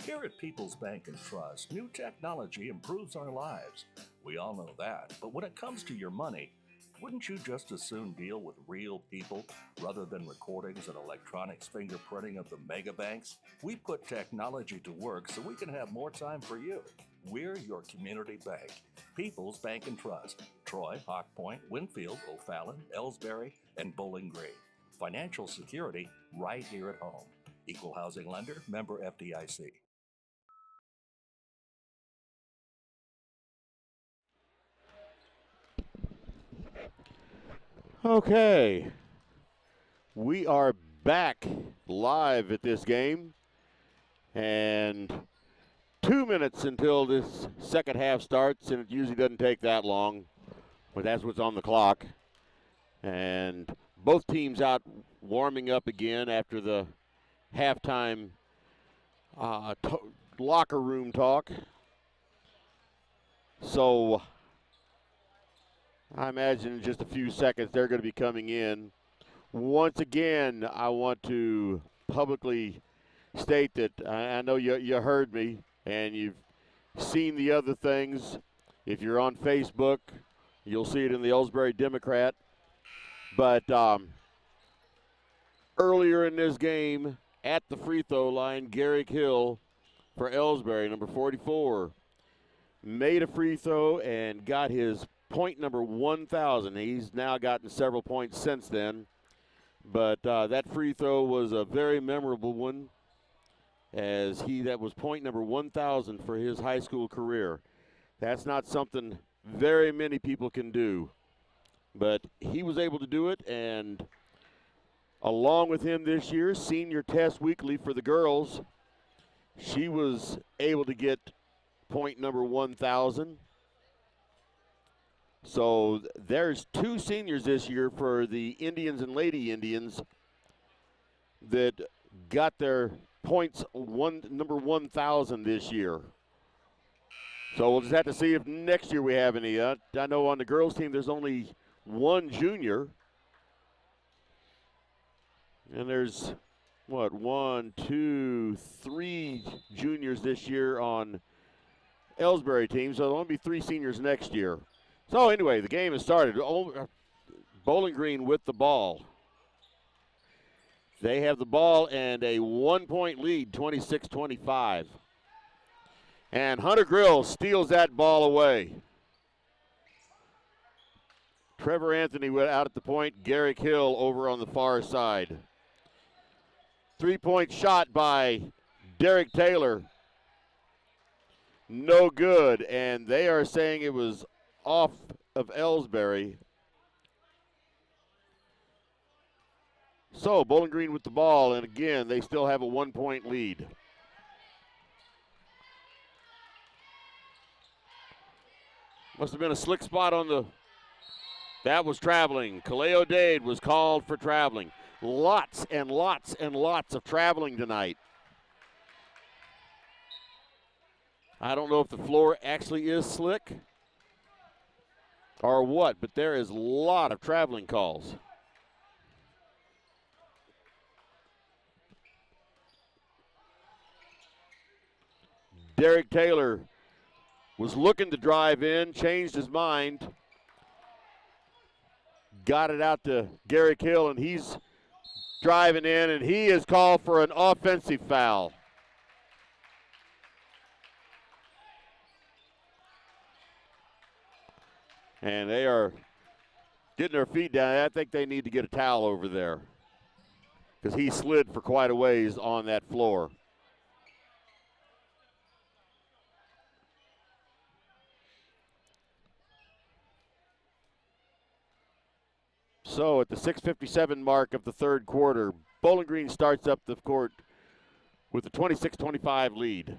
Here at People's Bank and Trust, new technology improves our lives. We all know that, but when it comes to your money, wouldn't you just as soon deal with real people rather than recordings and electronics fingerprinting of the mega banks? We put technology to work so we can have more time for you. We're your community bank. People's Bank and Trust. Troy, Hawk Point, Winfield, O'Fallon, Elsberry, and Bowling Green. Financial security right here at home. Equal housing lender, member FDIC. Okay, we are back live at this game, and 2 minutes until this second half starts, and it usually doesn't take that long, but that's what's on the clock. And both teams out warming up again after the halftime locker room talk. So I imagine in just a few seconds they're going to be coming in. Once again, I want to publicly state that I know you heard me and you've seen the other things. If you're on Facebook, you'll see it in the Elsberry Democrat. But earlier in this game, at the free throw line, Garrick Hill for Elsberry, number 44, made a free throw and got his point number 1,000. He's now gotten several points since then. But that free throw was a very memorable one, as that was point number 1,000 for his high school career. That's not something very many people can do. But he was able to do it, and along with him this year, senior test weekly for the girls, she was able to get point number 1,000. So there's two seniors this year for the Indians and Lady Indians that got their points number 1,000 this year. So we'll just have to see if next year we have any. I know on the girls team there's only one junior. And there's, 1, 2, 3 juniors this year on Elsberry team. So there'll only be 3 seniors next year. So anyway, the game has started. Bowling Green with the ball. They have the ball and a 1-point lead, 26-25. And Hunter Grill steals that ball away. Trevor Anthony went out at the point. Garrick Hill over on the far side. 3-point shot by Derek Taylor. No good, and they are saying it was off of Elsberry. So Bowling Green with the ball, and again, they still have a 1-point lead. Must have been a slick spot on the, that was traveling. Kaleo Dade was called for traveling. Lots and lots and lots of traveling tonight. I don't know if the floor actually is slick or what, but there is a lot of traveling calls. Derek Taylor was looking to drive in, changed his mind, got it out to Garrick Hill, and he's driving in, and he is called for an offensive foul. And they are getting their feet down. I think they need to get a towel over there because he slid for quite a ways on that floor. So at the 6:57 mark of the third quarter, Bowling Green starts up the court with a 26-25 lead.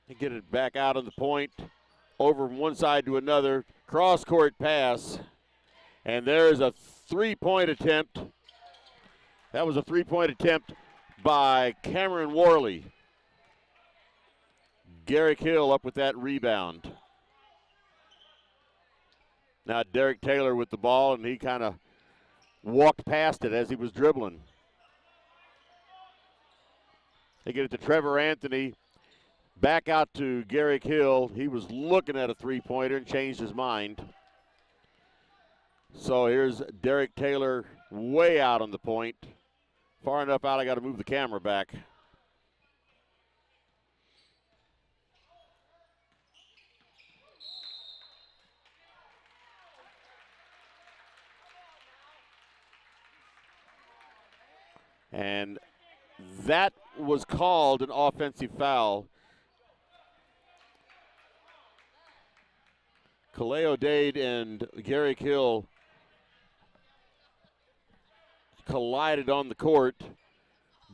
They get it back out on the point, over from one side to another, cross-court pass, and there's a three-point attempt. That was a three-point attempt by Cameron Worley. Garrick Hill up with that rebound. Now Derek Taylor with the ball, and he kind of walked past it as he was dribbling. They get it to Trevor Anthony. Back out to Garrick Hill. He was looking at a three-pointer and changed his mind. So here's Derek Taylor way out on the point. Far enough out, I got to move the camera back. And that was called an offensive foul. Kaleo Dade and Garrick Hill collided on the court.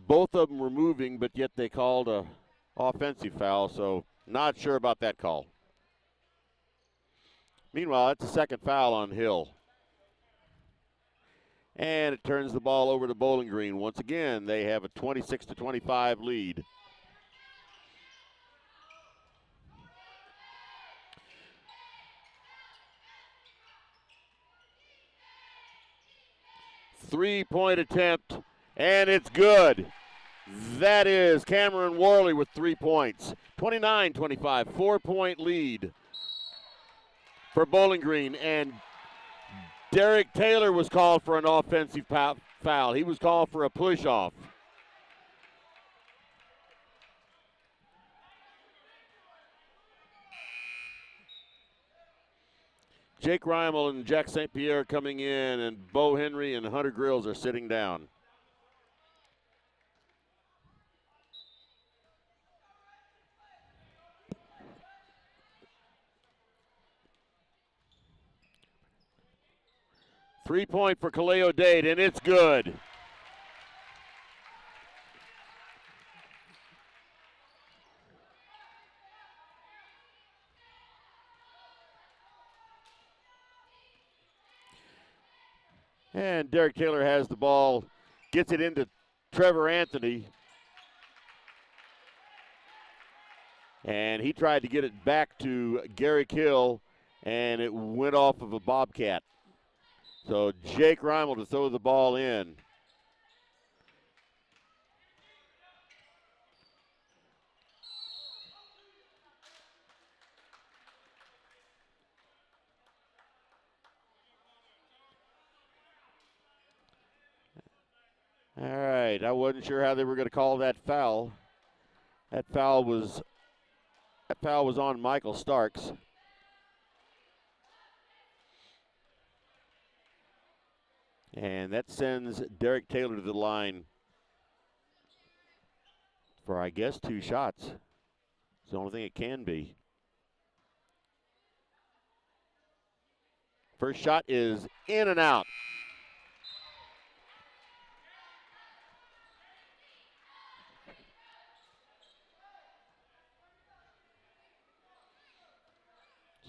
Both of them were moving, but yet they called a offensive foul, so not sure about that call. Meanwhile, that's the second foul on Hill. And it turns the ball over to Bowling Green. Once again, they have a 26-25 lead. Three-point attempt, and it's good. That is Cameron Worley with 3 points. 29-25, 4-point lead for Bowling Green. And Derek Taylor was called for an offensive foul. He was called for a push-off. Jake Reimel and Jack St. Pierre coming in, and Bo Henry and Hunter Grills are sitting down. Three-point for Kaleo Dade, and it's good. And Derek Taylor has the ball, gets it into Trevor Anthony. And he tried to get it back to Garrick Hill, and it went off of a Bobcat. So Jake Reimel to throw the ball in. All right, I wasn't sure how they were going to call that foul. That foul was on Michael Starks. And that sends Derek Taylor to the line for, I guess, 2 shots. It's the only thing it can be. First shot is in and out.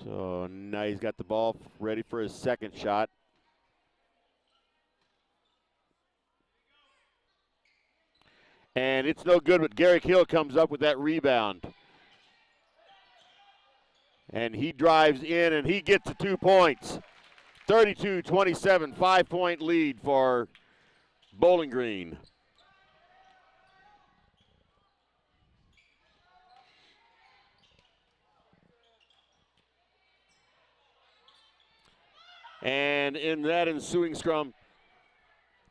So now he's got the ball ready for his second shot. And it's no good, but Garrick Hill comes up with that rebound. And he drives in, and he gets the 2 points. 32-27, 5-point lead for Bowling Green. And in that ensuing scrum,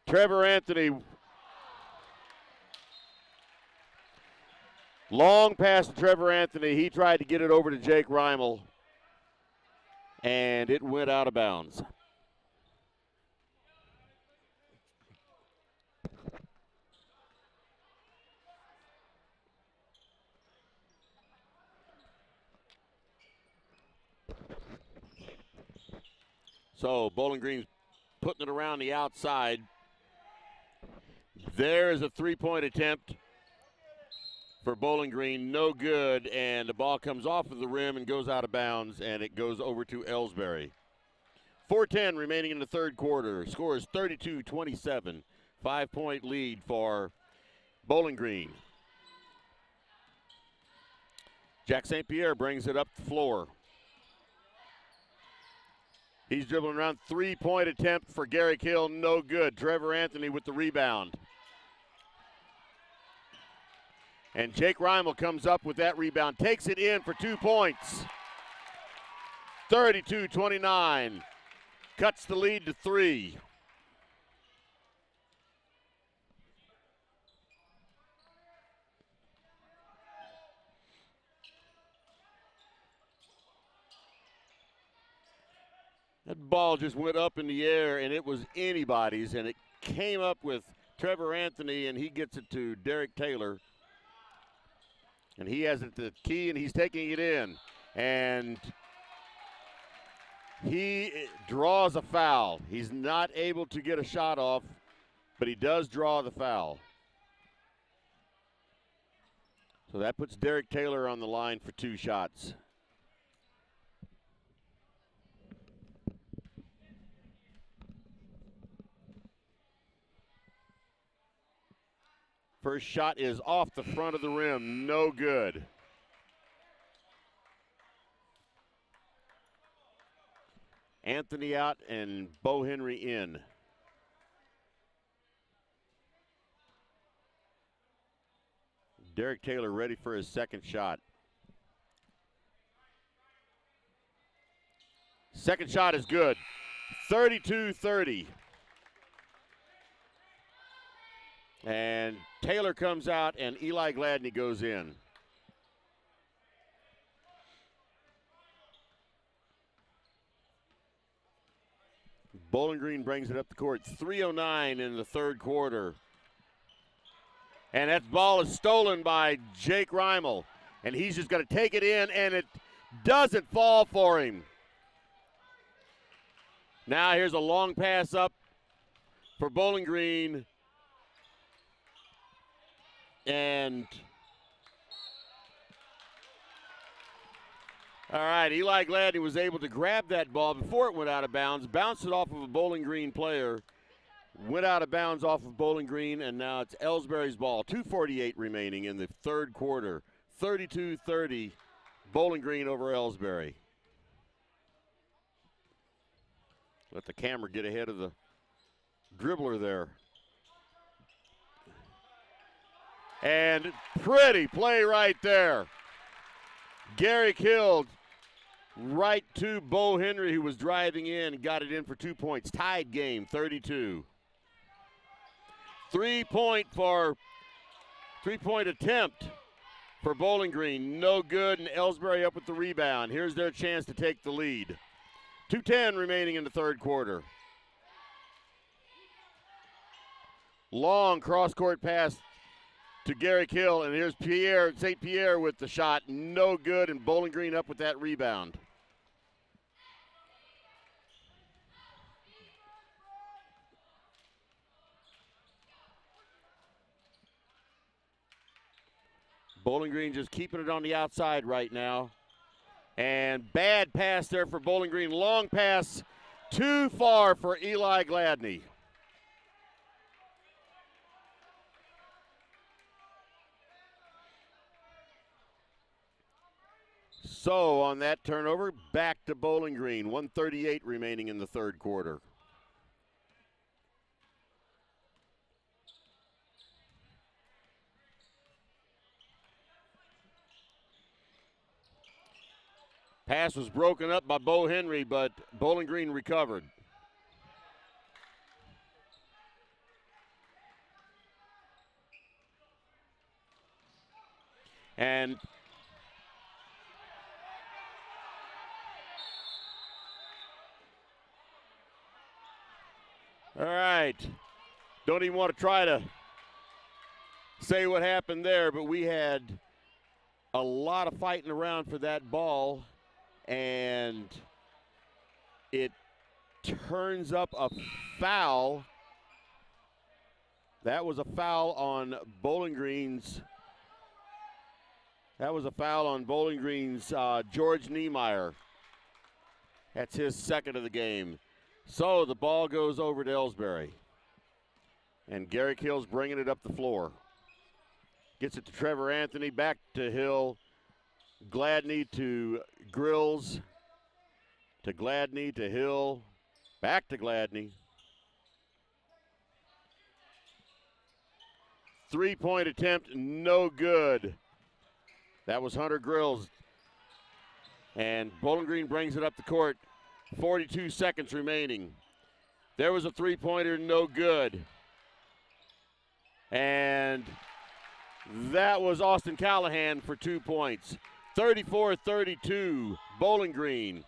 Trevor Anthony, long pass to Trevor Anthony. He tried to get it over to Jake Reimel, and it went out of bounds. So Bowling Green's putting it around the outside. There is a three-point attempt for Bowling Green, no good, and the ball comes off of the rim and goes out of bounds, and it goes over to Elsberry. 4:10 remaining in the third quarter. Score is 32-27. 5-point lead for Bowling Green. Jack St. Pierre brings it up the floor. He's dribbling around, three-point attempt for Garrick Hill, no good. Trevor Anthony with the rebound. And Jake Reimel comes up with that rebound, takes it in for 2 points. 32-29, cuts the lead to 3. That ball just went up in the air, and it was anybody's, and it came up with Trevor Anthony, and he gets it to Derek Taylor. And he has it at the key, and he's taking it in. And he draws a foul. He's not able to get a shot off, but he does draw the foul. So that puts Derek Taylor on the line for 2 shots. First shot is off the front of the rim, no good. Anthony out and Bo Henry in. Derek Taylor ready for his second shot. Second shot is good. 32-30. And Taylor comes out, and Eli Gladney goes in. Bowling Green brings it up the court. 3:09 in the third quarter. And that ball is stolen by Jake Reimel. And he's just going to take it in, and it doesn't fall for him. Now here's a long pass up for Bowling Green. And all right, Eli Gladney was able to grab that ball before it went out of bounds, bounced it off of a Bowling Green player, went out of bounds off of Bowling Green, and now it's Elsberry's ball. 2:48 remaining in the third quarter. 32-30, Bowling Green over Elsberry. Let the camera get ahead of the dribbler there. And pretty play right there. Garrick Hill right to Bo Henry, who was driving in and got it in for 2 points. Tied game, 32. 3-point attempt for Bowling Green. No good, and Elsberry up with the rebound. Here's their chance to take the lead. 2:10 remaining in the third quarter. Long cross-court pass to Garrick Hill, and here's St. Pierre with the shot. No good, and Bowling Green up with that rebound. Bowling Green just keeping it on the outside right now. And bad pass there for Bowling Green. Long pass too far for Eli Gladney. So on that turnover, back to Bowling Green. 1:38 remaining in the third quarter. Pass was broken up by Bo Henry, but Bowling Green recovered. And all right, don't even want to try to say what happened there, but we had a lot of fighting around for that ball, and it turns up a foul. That was a foul on Bowling Green's. That was a foul on Bowling Green's George Niemeyer. That's his second of the game. So the ball goes over to Elsberry. And Garrick Hill's bringing it up the floor. Gets it to Trevor Anthony, back to Hill. Gladney to Grills. To Gladney to Hill. Back to Gladney. Three-point attempt, no good. That was Hunter Grills. And Bowling Green brings it up the court. 42 seconds remaining. There was a three-pointer, no good. And that was Austin Callahan for 2 points. 34-32, Bowling Green.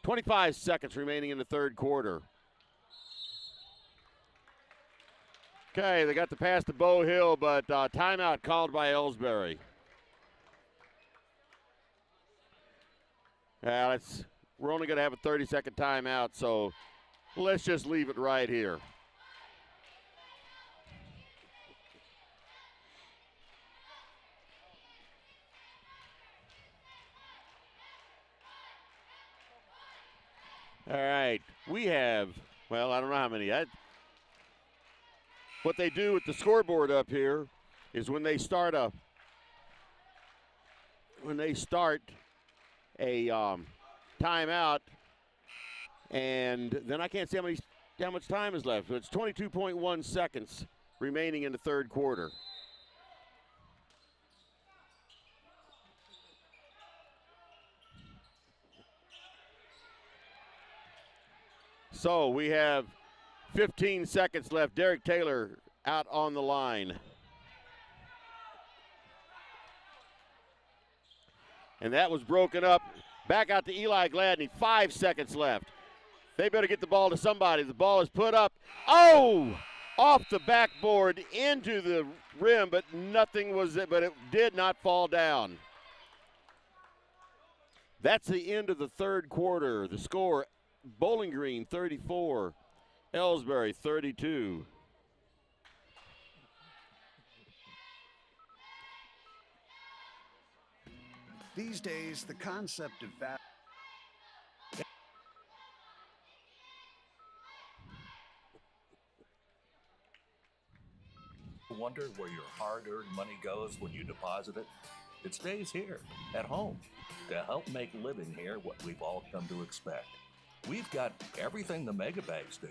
25 seconds remaining in the third quarter. Okay, they got the pass to Bo Hill, but timeout called by Elsberry. Yeah, we're only going to have a 30-second timeout, so let's just leave it right here. All right, we have, well, I don't know how many. What they do with the scoreboard up here is when they start a timeout, and then I can't see how much time is left. So it's 22.1 seconds remaining in the third quarter. So we have 15 seconds left. Derek Taylor out on the line. And that was broken up. Back out to Eli Gladney. 5 seconds left. They better get the ball to somebody. The ball is put up. Oh! Off the backboard into the rim, but it did not fall down. That's the end of the third quarter. The score, Bowling Green 34, Elsberry 32. These days, the concept of value. Wonder where your hard-earned money goes when you deposit it? It stays here, at home, to help make living here what we've all come to expect. We've got everything the mega banks do,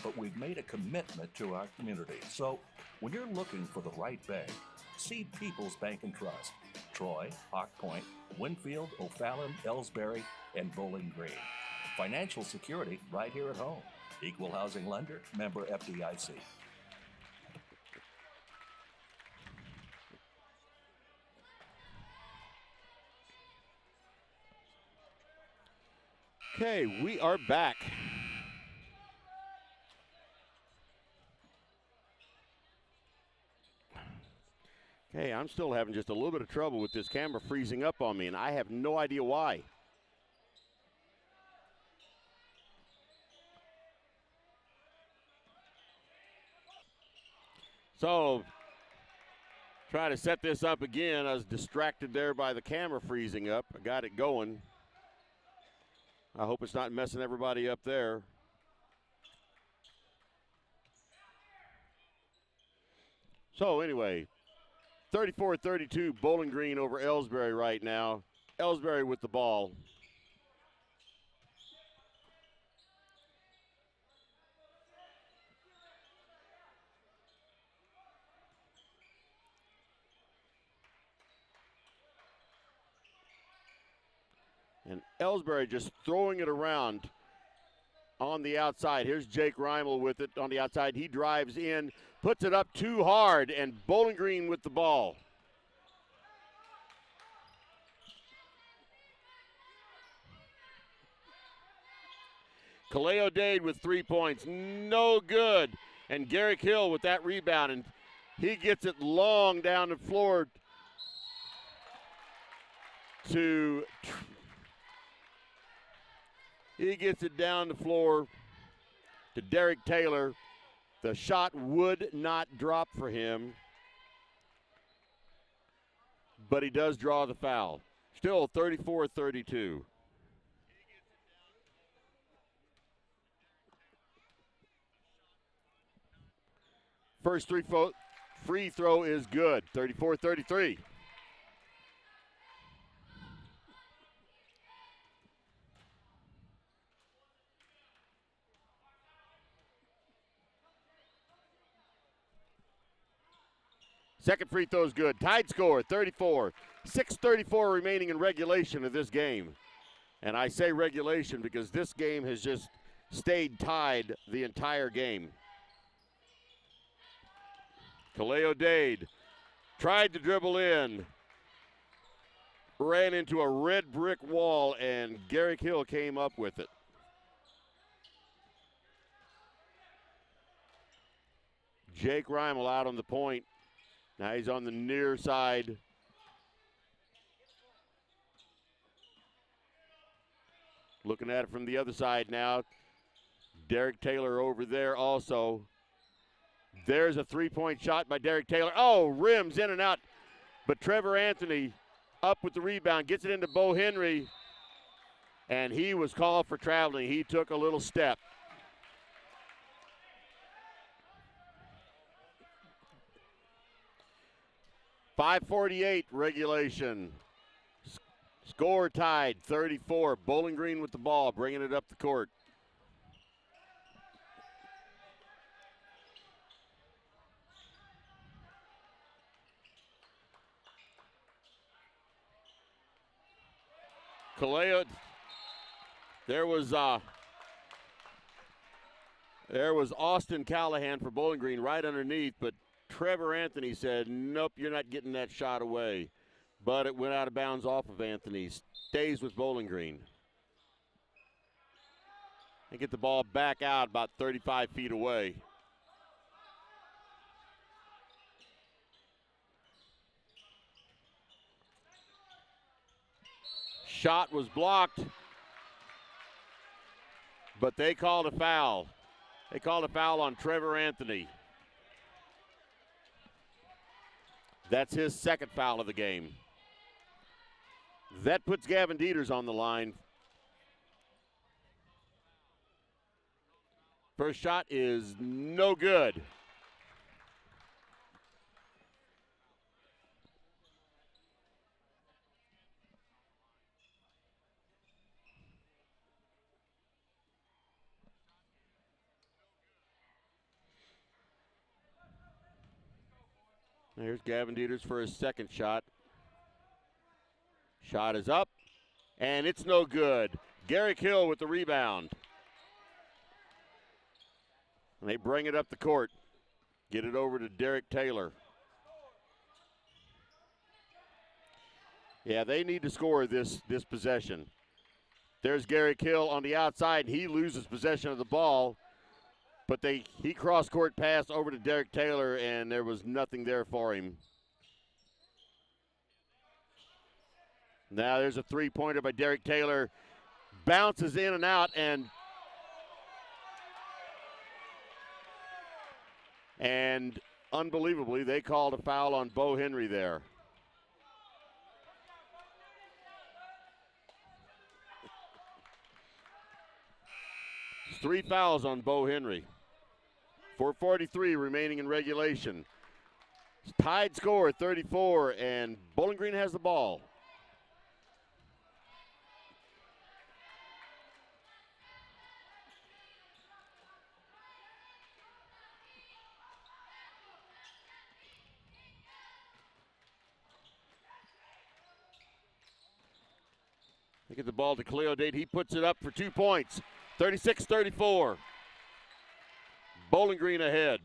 but we've made a commitment to our community. So when you're looking for the right bank, see People's Bank and Trust. Troy, Hawk Point, Winfield, O'Fallon, Elsberry, and Bowling Green. Financial security right here at home. Equal housing lender, member FDIC. Okay, we are back. Okay, I'm still having just a little bit of trouble with this camera freezing up on me, and I have no idea why. So, try to set this up again. I was distracted there by the camera freezing up. I got it going. I hope it's not messing everybody up there. So anyway, 34-32, Bowling Green over Elsberry right now. Elsberry with the ball. And Elsberry just throwing it around on the outside. Here's Jake Reimel with it on the outside. He drives in, puts it up too hard, and Bowling Green with the ball. Kaleo Dade with 3 points, no good. And Garrick Hill with that rebound, and he gets it long down the floor to, he gets it down the floor to Derek Taylor. The shot would not drop for him, but he does draw the foul. Still 34-32. First free throw is good, 34-33. Second free throw is good. Tied score, 34. 6:34 remaining in regulation of this game. And I say regulation because this game has just stayed tied the entire game. Kaleo Dade tried to dribble in, ran into a red brick wall, and Garrick Hill came up with it. Jake Reimel out on the point. Now he's on the near side. Looking at it from the other side now. Derek Taylor over there also. There's a three-point shot by Derek Taylor. Oh, rims in and out. But Trevor Anthony up with the rebound, gets it into Bo Henry, and he was called for traveling. He took a little step. .548 regulation. Score tied, 34. Bowling Green with the ball, bringing it up the court. Kaleo, there was Austin Callahan for Bowling Green right underneath, but Trevor Anthony said, nope, you're not getting that shot away. But it went out of bounds off of Anthony. Stays with Bowling Green. And get the ball back out about 35 feet away. Shot was blocked, but they called a foul. They called a foul on Trevor Anthony. That's his second foul of the game. That puts Gavin Dieters on the line. First shot is no good. There's Gavin Dieters for his second shot. Shot is up, and it's no good. Garrick Hill with the rebound. And they bring it up the court. Get it over to Derek Taylor. Yeah, they need to score this possession. There's Garrick Hill on the outside. He loses possession of the ball. But he cross-court passed over to Derek Taylor, and there was nothing there for him. Now there's a three-pointer by Derek Taylor. Bounces in and out, and unbelievably, they called a foul on Bo Henry there. Three fouls on Bo Henry. 4:43 remaining in regulation. Tied score 34, and Bowling Green has the ball. They get the ball to Kaleo Dade. He puts it up for 2 points. 36-34. Bowling Green ahead.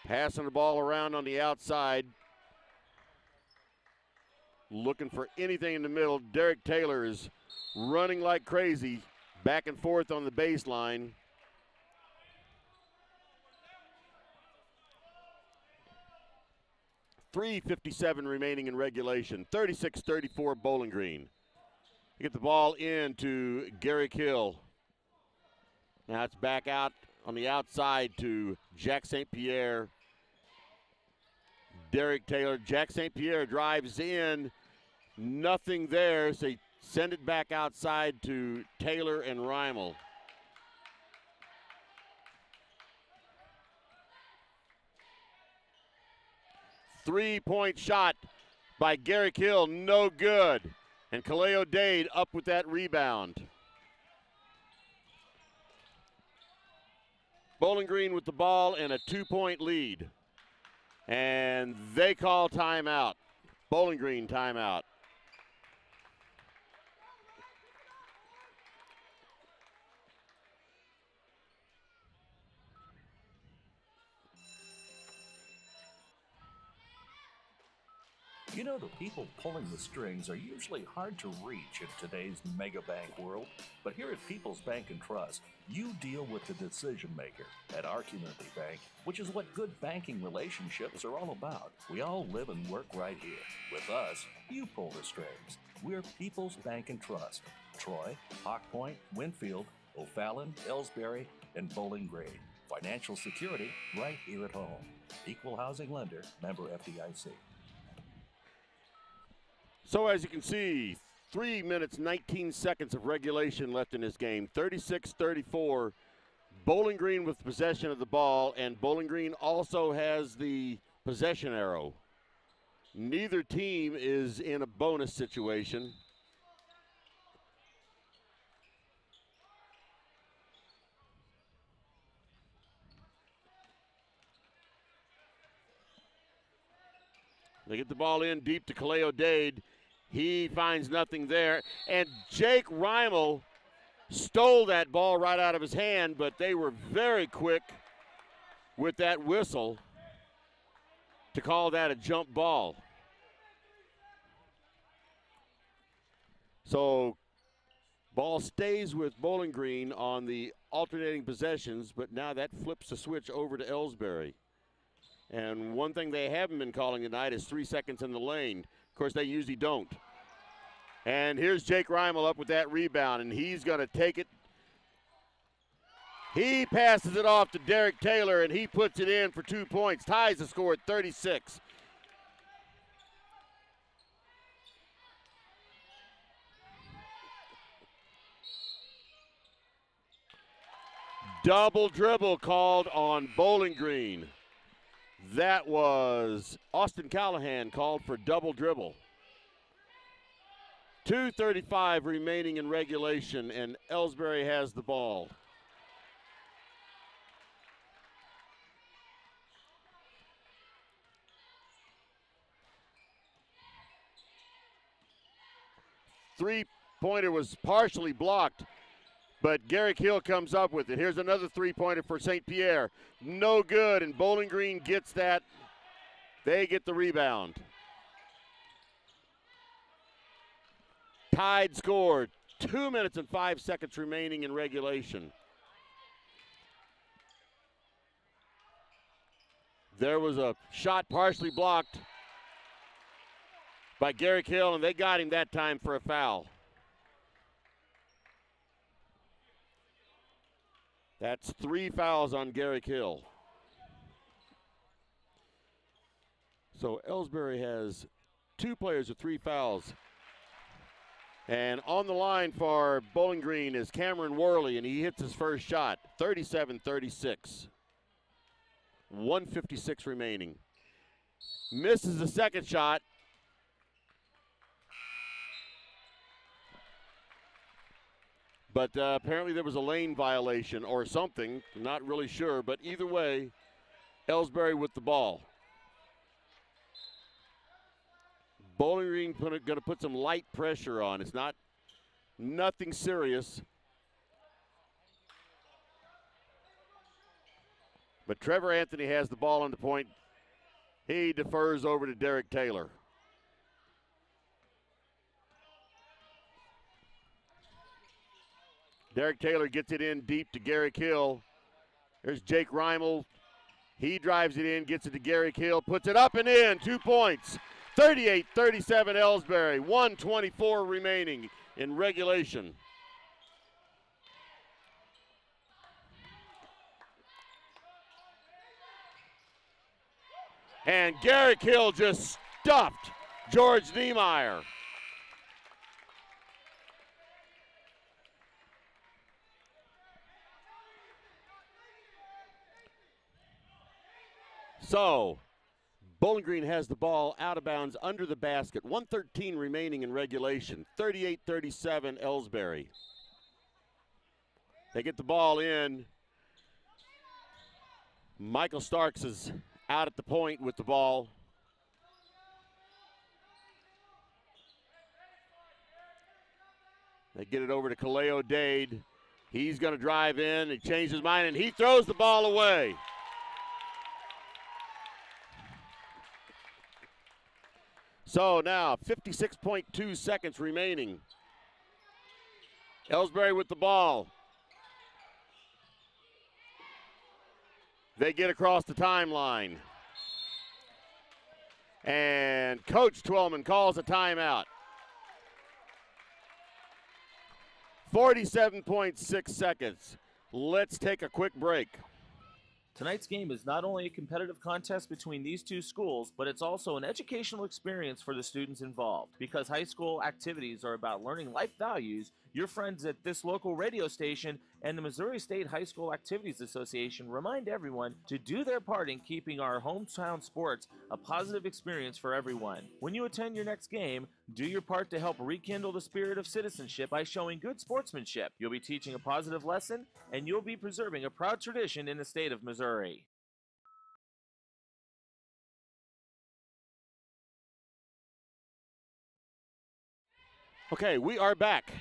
Passing the ball around on the outside. Looking for anything in the middle. Derek Taylor is running like crazy, back and forth on the baseline. .357 remaining in regulation. 36-34 Bowling Green. You get the ball in to Garrick Hill. Now it's back out on the outside to Jack St. Pierre. Derek Taylor. Jack St. Pierre drives in. Nothing there, so they send it back outside to Taylor and Reimel. Three-point shot by Garrick Hill, no good. And Kaleo Dade up with that rebound. Bowling Green with the ball and a 2-point lead. And they call timeout. Bowling Green timeout. You know, the people pulling the strings are usually hard to reach in today's mega bank world. But here at People's Bank and Trust, you deal with the decision maker at our community bank, which is what good banking relationships are all about. We all live and work right here. With us, you pull the strings. We're People's Bank and Trust. Troy, Hawk Point, Winfield, O'Fallon, Elsberry, and Bowling Green. Financial security right here at home. Equal housing lender, member FDIC. So as you can see, 3 minutes, 19 seconds of regulation left in this game. 36-34. Bowling Green with possession of the ball, and Bowling Green also has the possession arrow. Neither team is in a bonus situation. They get the ball in deep to Kaleo Dade. He finds nothing there. And Jake Reimel stole that ball right out of his hand, but they were very quick with that whistle to call that a jump ball. So ball stays with Bowling Green on the alternating possessions, but now that flips the switch over to Elsberry. And one thing they haven't been calling tonight is 3 seconds in the lane. Of course, they usually don't. And here's Jake Reimel up with that rebound, and he's going to take it. He passes it off to Derek Taylor, and he puts it in for 2 points. Ties the score at 36. Double dribble called on Bowling Green. That was Austin Callahan called for double dribble. 2:35 remaining in regulation, and Elsberry has the ball. Three-pointer was partially blocked, but Garrick Hill comes up with it. Here's another three-pointer for St. Pierre. No good, and Bowling Green gets that. They get the rebound. Tied score, 2 minutes and 5 seconds remaining in regulation. There was a shot partially blocked by Garrick Hill, and they got him that time for a foul. That's 3 fouls on Garrick Hill. So Elsberry has 2 players with 3 fouls. And on the line for Bowling Green is Cameron Worley, and he hits his first shot. 37-36. 1:56 remaining. Misses the second shot. But apparently there was a lane violation or something. Not really sure. But either way, Elsberry with the ball. Bowling Green going to put some light pressure on. It's nothing serious. But Trevor Anthony has the ball on the point. He defers over to Derek Taylor. Derek Taylor gets it in deep to Garrick Hill. There's Jake Reimel. He drives it in, gets it to Garrick Hill, puts it up and in. 2 points. 38-37 Elsberry. 1:24 remaining in regulation. And Garrick Hill just stuffed George Niemeyer. So, Bowling Green has the ball out of bounds under the basket. 1:13 remaining in regulation. 38-37 Elsberry. They get the ball in. Michael Starks is out at the point with the ball. They get it over to Kaleo Dade. He's going to drive in. He changed his mind, and he throws the ball away. So now 56.2 seconds remaining. Elsberry with the ball. They get across the timeline. And Coach Twellman calls a timeout. 47.6 seconds. Let's take a quick break. Tonight's game is not only a competitive contest between these two schools, but it's also an educational experience for the students involved. Because high school activities are about learning life values, your friends at this local radio station and the Missouri State High School Activities Association remind everyone to do their part in keeping our hometown sports a positive experience for everyone. When you attend your next game, do your part to help rekindle the spirit of citizenship by showing good sportsmanship. You'll be teaching a positive lesson, and you'll be preserving a proud tradition in the state of Missouri. Okay, we are back.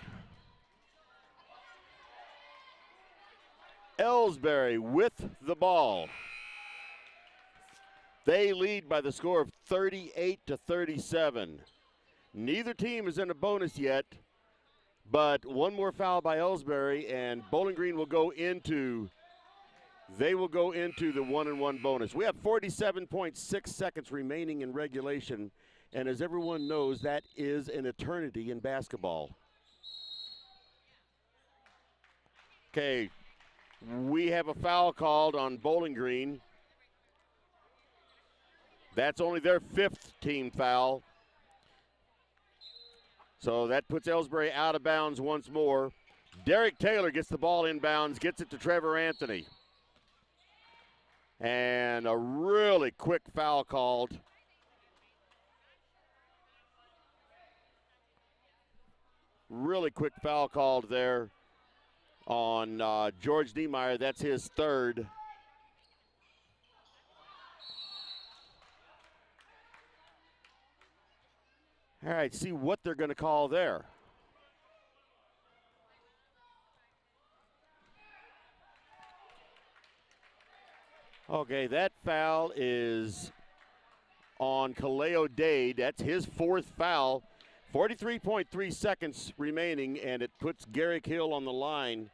Elsberry with the ball. They lead by the score of 38-37. Neither team is in a bonus yet, but one more foul by Elsberry, and Bowling Green will go into the 1-and-1 bonus. We have 47.6 seconds remaining in regulation, and as everyone knows, that is an eternity in basketball. Okay, we have a foul called on Bowling Green. That's only their 5th team foul. So that puts Elsberry out of bounds once more. Derek Taylor gets the ball inbounds, gets it to Trevor Anthony. And a really quick foul called. Really quick foul called there on George Niemeyer. That's his 3rd. All right, see what they're going to call there. Okay, that foul is on Kaleo Dade. That's his 4th foul. 43.3 seconds remaining, and it puts Garrick Hill on the line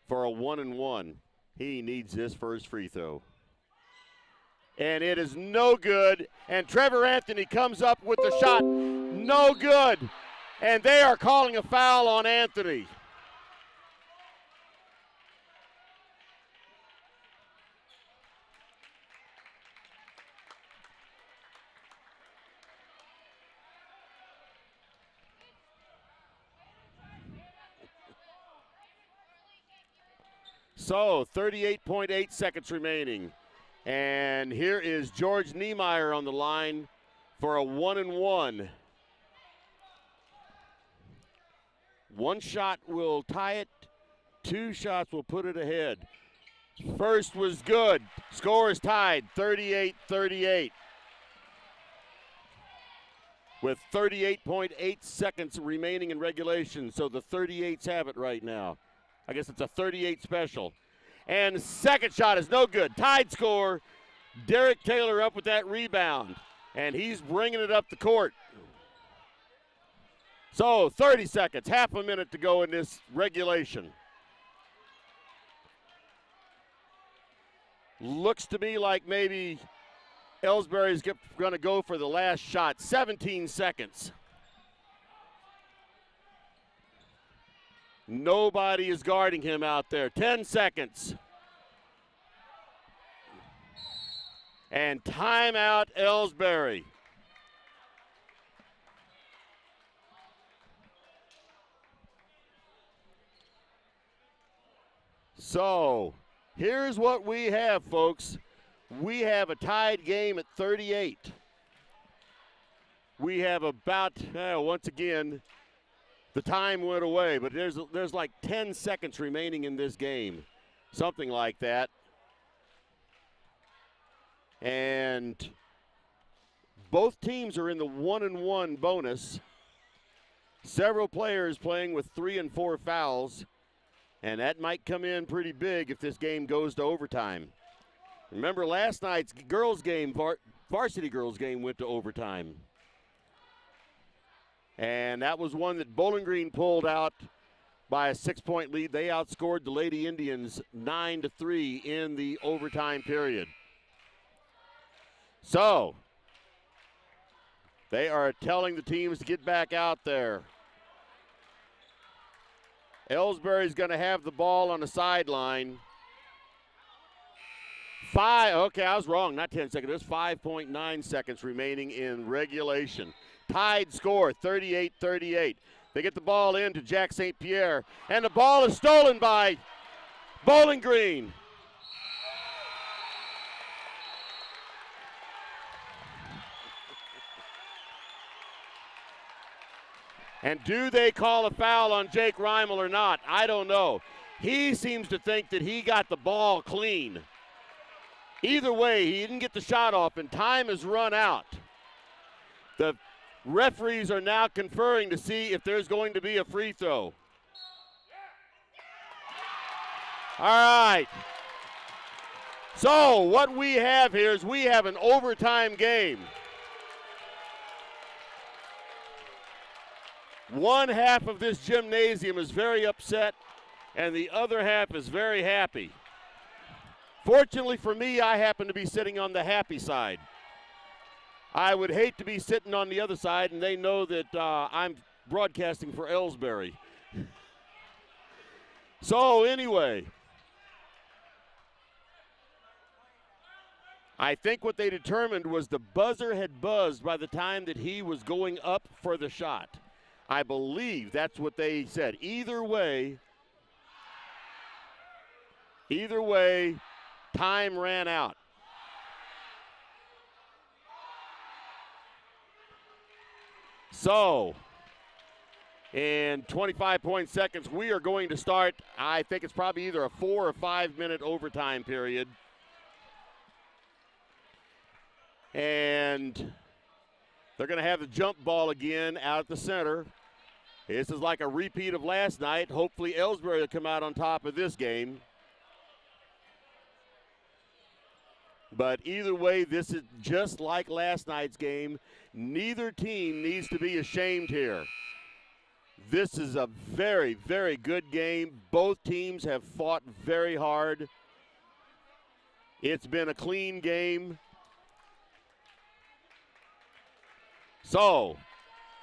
for a 1-and-1. He needs this for his free throw. And it is no good, and Trevor Anthony comes up with the shot. No good, and they are calling a foul on Anthony. So 38.8 seconds remaining. And here is George Niemeyer on the line for a 1-and-1. One shot will tie it. 2 shots will put it ahead. First was good. Score is tied, 38-38. With 38.8 seconds remaining in regulation, so the 38s have it right now. I guess it's a 38 special. And second shot is no good. Tied score. Derek Taylor up with that rebound, and he's bringing it up the court. So 30 seconds, half a minute to go in this regulation. Looks to me like maybe Elsberry's going to go for the last shot. 17 seconds. Nobody is guarding him out there. 10 seconds. And timeout, Elsberry. So, here's what we have, folks. We have a tied game at 38. We have about, once again, the time went away, but there's like 10 seconds remaining in this game, something like that. And both teams are in the 1-and-1 bonus. Several players playing with 3 and 4 fouls, and that might come in pretty big if this game goes to overtime. Remember last night's girls game, varsity girls game went to overtime. And that was one that Bowling Green pulled out by a 6-point lead. They outscored the Lady Indians 9-3 in the overtime period. So, they are telling the teams to get back out there. Elsberry's going to have the ball on the sideline. Okay, I was wrong, not 10 seconds. There's 5.9 seconds remaining in regulation. Tied score, 38-38. They get the ball in to Jack St. Pierre, and the ball is stolen by Bowling Green. And do they call a foul on Jake Reimel or not? I don't know. He seems to think that he got the ball clean. Either way, he didn't get the shot off, and time has run out. The referees are now conferring to see if there's going to be a free throw. All right. So what we have here is we have an overtime game. One half of this gymnasium is very upset, and the other half is very happy. Fortunately for me, I happen to be sitting on the happy side. I would hate to be sitting on the other side, and they know that I'm broadcasting for Elsberry. So anyway, I think what they determined was the buzzer had buzzed by the time that he was going up for the shot. I believe that's what they said. Either way, time ran out. So, in 25 seconds, we are going to start, I think it's probably either a 4 or 5 minute overtime period. And they're going to have the jump ball again out at the center. This is like a repeat of last night. Hopefully Elsberry will come out on top of this game. But either way, this is just like last night's game. Neither team needs to be ashamed here. This is a very, very good game. Both teams have fought very hard. It's been a clean game. So,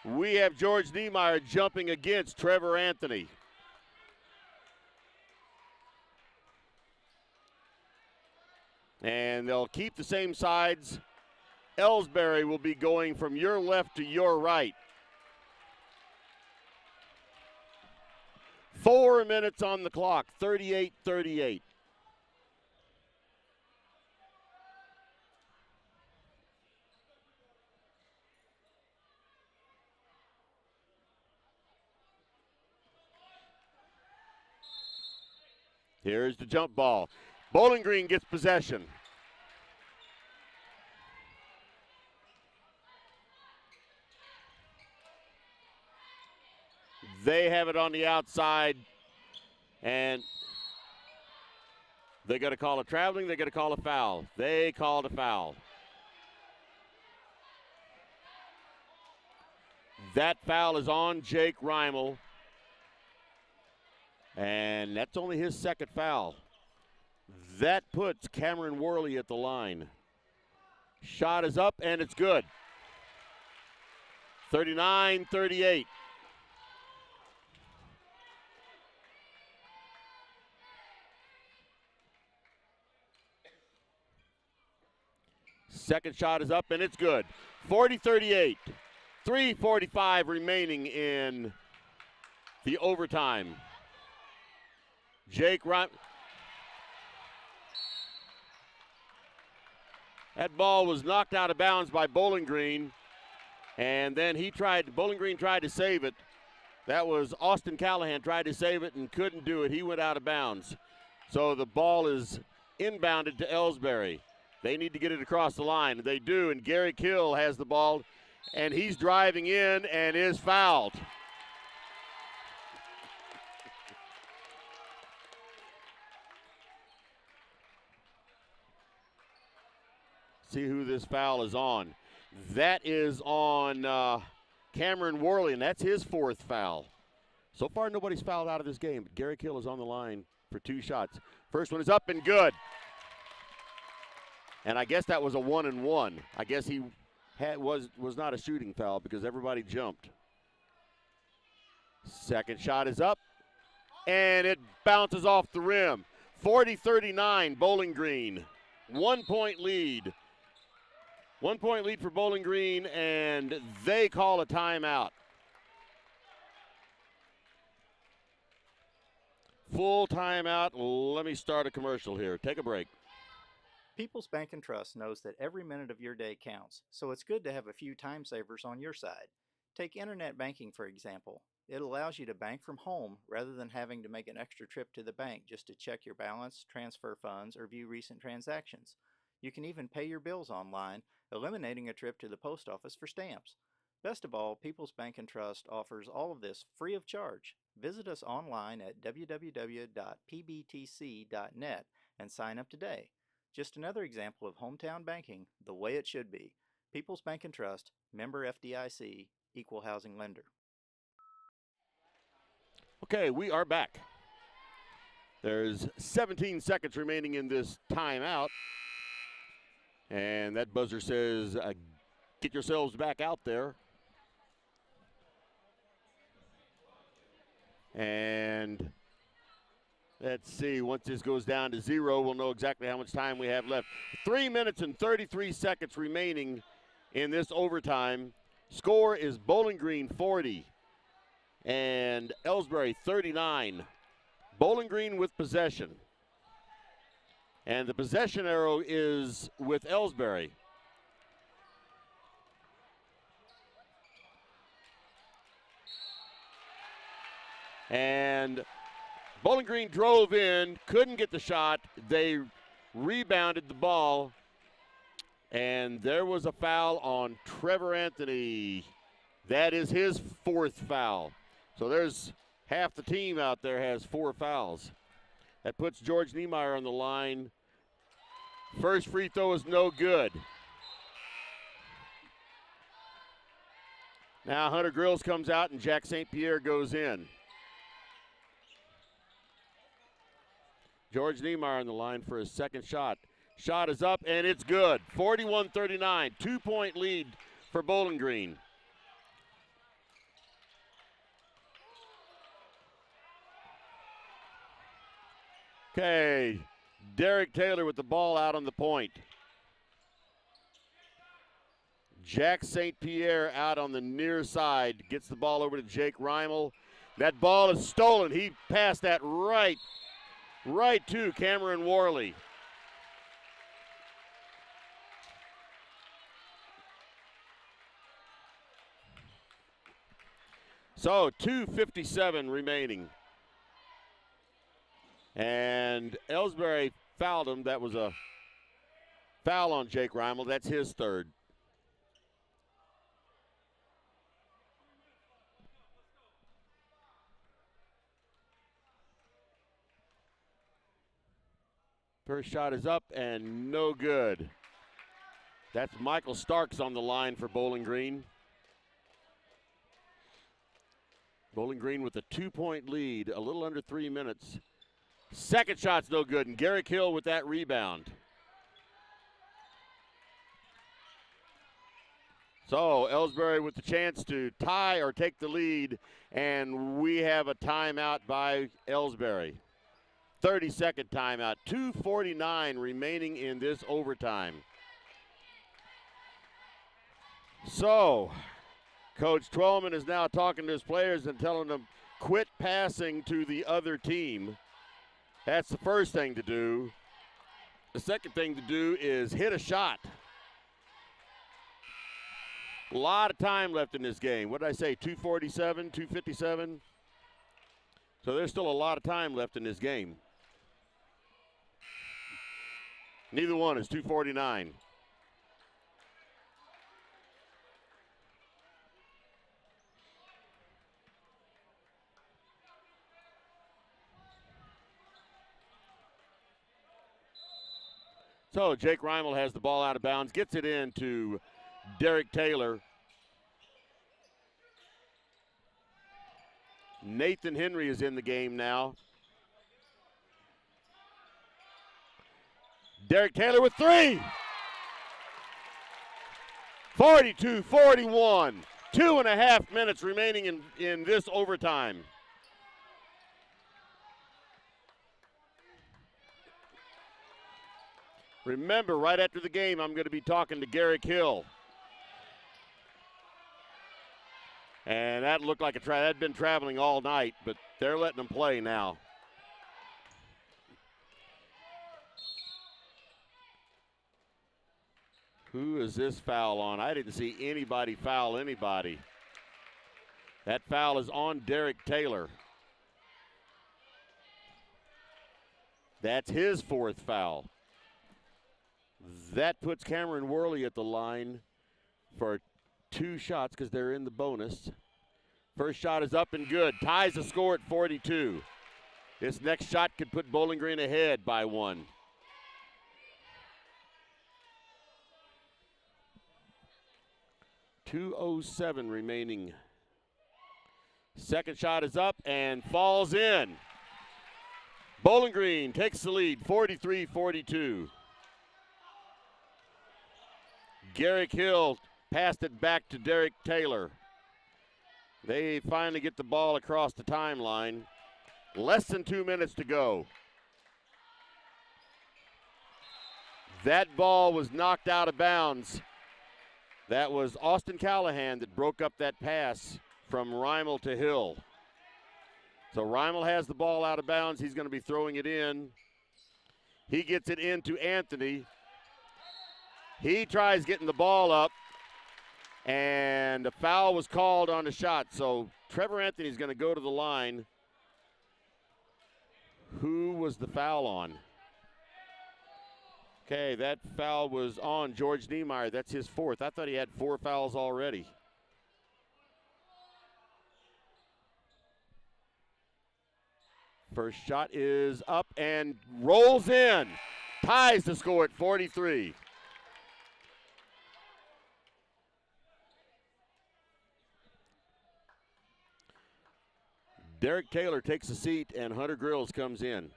we have George Niemeyer jumping against Trevor Anthony. And they'll keep the same sides. Elsberry will be going from your left to your right. 4 minutes on the clock, 38-38. Here's the jump ball. Bowling Green gets possession. They have it on the outside, and they got to call a traveling, they got to call a foul. They called a foul. That foul is on Jake Reimel, and that's only his second foul. That puts Cameron Worley at the line. Shot is up, and it's good. 39-38. Second shot is up, and it's good. 40-38. 3:45 remaining in the overtime. Jake Reimel. That ball was knocked out of bounds by Bowling Green, and then Bowling Green tried to save it. That was Austin Callahan tried to save it and couldn't do it. He went out of bounds. So the ball is inbounded to Elsberry. They need to get it across the line. They do, and Gary Kill has the ball, and he's driving in and is fouled. See who this foul is on. That is on Cameron Worley, and that's his fourth foul. So far, nobody's fouled out of this game, but Gary Kill is on the line for two shots. First one is up and good. And I guess that was a 1-and-1. I guess he was not a shooting foul because everybody jumped. Second shot is up, and it bounces off the rim. 40-39, Bowling Green. 1 point lead. 1 point lead for Bowling Green, and they call a timeout. Full timeout. Let me start a commercial here. Take a break. People's Bank and Trust knows that every minute of your day counts, so it's good to have a few time savers on your side. Take internet banking, for example. It allows you to bank from home rather than having to make an extra trip to the bank just to check your balance, transfer funds, or view recent transactions. You can even pay your bills online, eliminating a trip to the post office for stamps. Best of all, People's Bank and Trust offers all of this free of charge. Visit us online at www.pbtc.net and sign up today. Just another example of hometown banking the way it should be. People's Bank and Trust, member FDIC, equal housing lender. Okay, we are back. There's 17 seconds remaining in this timeout. And that buzzer says, get yourselves back out there. And let's see, once this goes down to 0, we'll know exactly how much time we have left. 3 minutes and 33 seconds remaining in this overtime. Score is Bowling Green 40 and Elsberry 39. Bowling Green with possession. And the possession arrow is with Elsberry. And Bowling Green drove in, couldn't get the shot. They rebounded the ball. And there was a foul on Trevor Anthony. That is his fourth foul. So there's half the team out there has 4 fouls. That puts George Niemeyer on the line. First free throw is no good. Now Hunter Grills comes out and Jack St. Pierre goes in. George Niemeyer on the line for his second shot. Shot is up and it's good. 41-39, 2-point lead for Bowling Green. Okay, Derek Taylor with the ball out on the point. Jack St. Pierre out on the near side, gets the ball over to Jake Reimel. That ball is stolen. He passed that right to Cameron Worley. So 2:57 remaining. And And Elsberry fouled him. That was a foul on Jake Reimel. That's his third. First shot is up and no good. That's Michael Starks on the line for Bowling Green. Bowling Green with a 2-point lead, a little under 3 minutes. Second shot's no good, and Garrick Hill with that rebound. So Elsberry with the chance to tie or take the lead, and we have a timeout by Elsberry. 30-second timeout, 2:49 remaining in this overtime. So, Coach Twellman is now talking to his players and telling them, quit passing to the other team. That's the first thing to do. The second thing to do is hit a shot. A lot of time left in this game. What did I say, 2:47, 2:57? So there's still a lot of time left in this game. Neither one is 2:49. So Jake Reimel has the ball out of bounds, gets it in to Derek Taylor. Nathan Henry is in the game now. Derek Taylor with three. 42-41. 2.5 minutes remaining in this overtime. Remember, right after the game, I'm going to be talking to Garrick Hill. And that looked like that had been traveling all night, but they're letting them play now. Who is this foul on? I didn't see anybody foul anybody. That foul is on Derek Taylor. That's his fourth foul. That puts Cameron Worley at the line for 2 shots because they're in the bonus. First shot is up and good. Ties the score at 42. This next shot could put Bowling Green ahead by 1. .207 remaining. Second shot is up and falls in. Bowling Green takes the lead, 43-42. Garrick Hill passed it back to Derek Taylor. They finally get the ball across the timeline. Less than 2 minutes to go. That ball was knocked out of bounds. That was Austin Callahan that broke up that pass from Reimel to Hill. So Reimel has the ball out of bounds. He's going to be throwing it in. He gets it into Anthony. He tries getting the ball up, and a foul was called on the shot. So Trevor Anthony's going to go to the line. Who was the foul on? Okay, that foul was on George Niemeyer. That's his fourth. I thought he had 4 fouls already. First shot is up and rolls in. Ties the score at 43. Derek Taylor takes a seat and Hunter Grills comes in.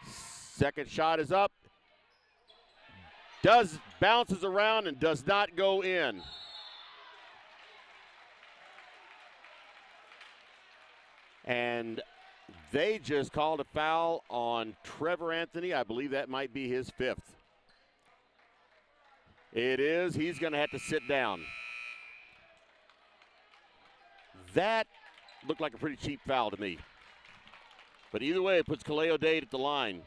Second shot is up. Bounces around and does not go in. And they just called a foul on Trevor Anthony. I believe that might be his 5th. It is. He's going to have to sit down. That looked like a pretty cheap foul to me. But either way, it puts Kaleo Dade at the line.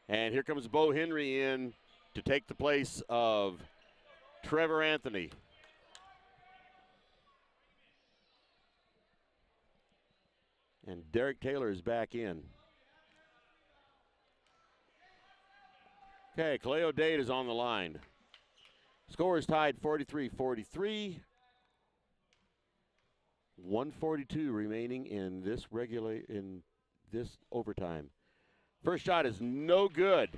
And here comes Bo Henry in to take the place of Trevor Anthony. And Derek Taylor is back in. Okay, Kaleo Dade is on the line. Score is tied 43-43. 1:42 remaining in this overtime. First shot is no good.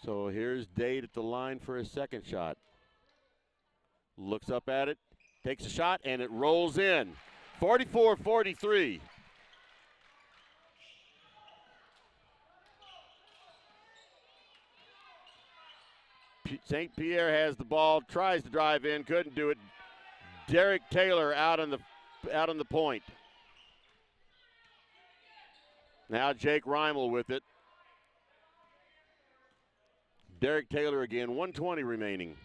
So here's Dade at the line for his second shot. Looks up at it, takes a shot, and it rolls in. 44-43. St. Pierre has the ball, tries to drive in, couldn't do it. Derek Taylor out on the point. Now Jake Reimel with it. Derek Taylor again, 1:20 remaining.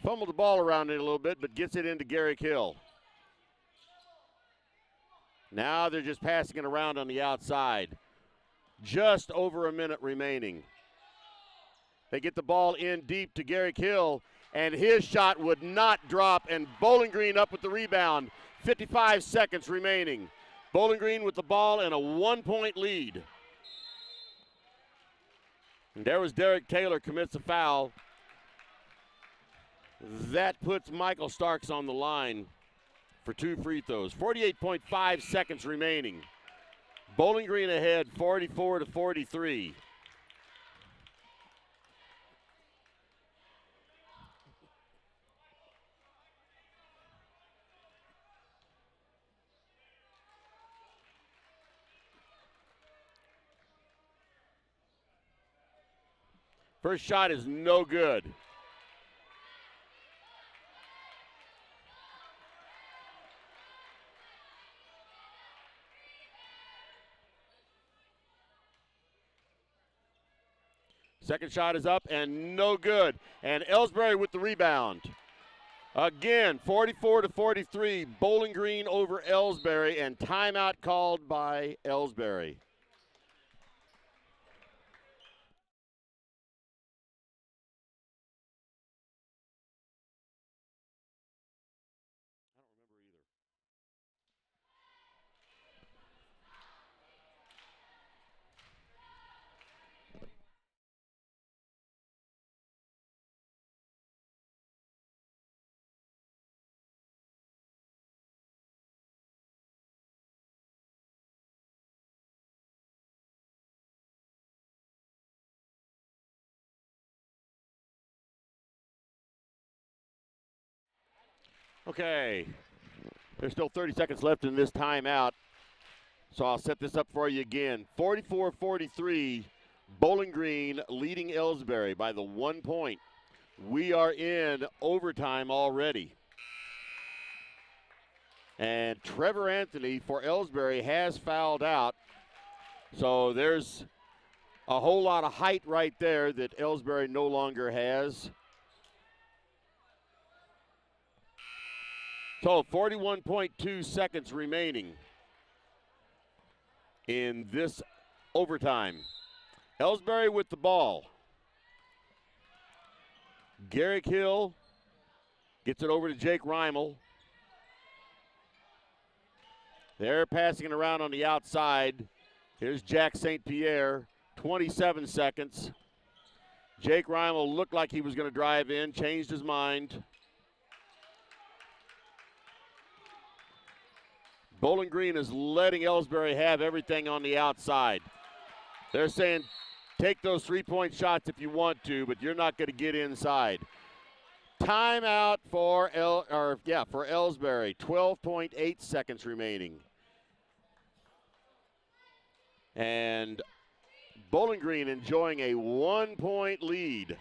Fumbled the ball around it a little bit, but gets it into Garrick Hill. Now they're just passing it around on the outside. Just over a minute remaining. They get the ball in deep to Garrick Hill, and his shot would not drop, and Bowling Green up with the rebound. 55 seconds remaining. Bowling Green with the ball and a 1-point lead. And there was Derek Taylor commits a foul. That puts Michael Starks on the line for 2 free throws. 48.5 seconds remaining. Bowling Green ahead 44-43. First shot is no good. Second shot is up and no good. And Elsberry with the rebound. Again, 44-43, Bowling Green over Elsberry, and timeout called by Elsberry. Okay, there's still 30 seconds left in this timeout, so I'll set this up for you again. 44-43, Bowling Green leading Elsberry by the 1 point. We are in overtime already. And Trevor Anthony for Elsberry has fouled out, so there's a whole lot of height right there that Elsberry no longer has. So 41.2 seconds remaining in this overtime. Elsberry with the ball. Garrick Hill gets it over to Jake Reimel. They're passing it around on the outside. Here's Jack St. Pierre, 27 seconds. Jake Reimel looked like he was going to drive in, changed his mind. Bowling Green is letting Elsberry have everything on the outside. They're saying, take those three-point shots if you want to, but you're not going to get inside. Timeout for Elsberry. 12.8 seconds remaining. And Bowling Green enjoying a 1-point lead.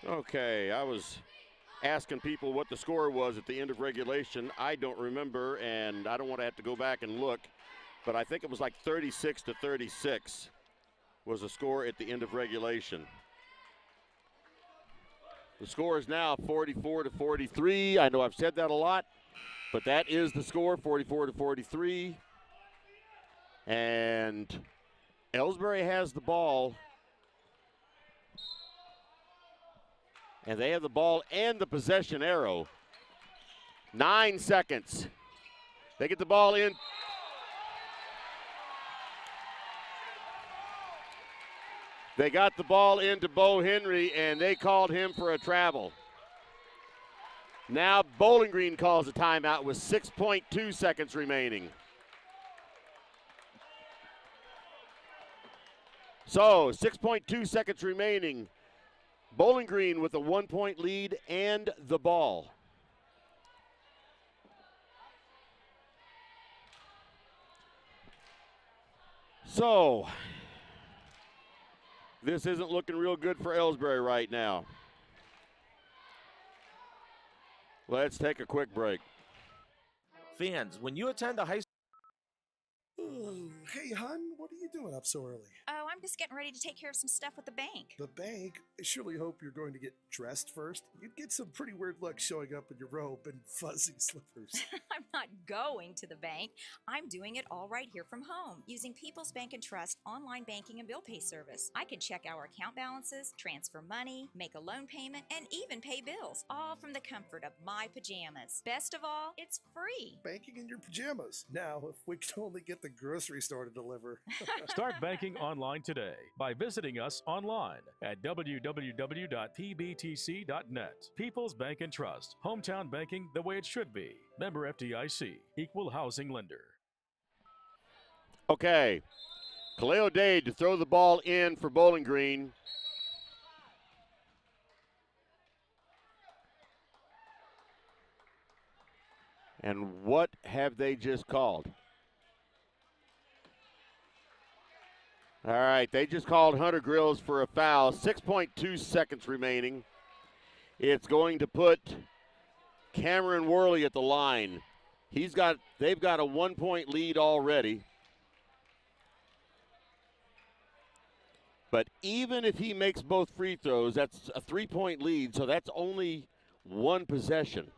Okay, I was asking people what the score was at the end of regulation. I don't remember, and I don't want to have to go back and look, but I think it was like 36-36 was the score at the end of regulation. The score is now 44-43. I know I've said that a lot, but that is the score, 44-43. And Elsberry has the ball. And they have the ball and the possession arrow. 9 seconds. They get the ball in. They got the ball into Bo Henry, and they called him for a travel. Now Bowling Green calls a timeout with 6.2 seconds remaining. So 6.2 seconds remaining. Bowling Green with a 1-point lead and the ball. So this isn't looking real good for Elsberry right now. Let's take a quick break. Fans, when you attend a high school. Hey, hon, what are you doing up so early? Oh, I'm just getting ready to take care of some stuff with the bank. The bank? I surely hope you're going to get dressed first. You'd get some pretty weird luck showing up in your robe and fuzzy slippers. I'm not going to the bank. I'm doing it all right here from home using People's Bank and Trust online banking and bill pay service. I can check our account balances, transfer money, make a loan payment, and even pay bills, all from the comfort of my pajamas. Best of all, it's free. Banking in your pajamas. Now, if we could only get the grocery store to deliver. Start banking online today by visiting us online at www.pbtc.net. People's Bank and Trust. Hometown banking the way it should be. Member FDIC. Equal housing lender. Okay. Kaleo Dade to throw the ball in for Bowling Green. And what have they just called? All right, they just called Hunter Grills for a foul. 6.2 seconds remaining. It's going to put Cameron Worley at the line. They've got a 1-point lead already. But even if he makes both free throws, that's a 3-point lead, so that's only one possession.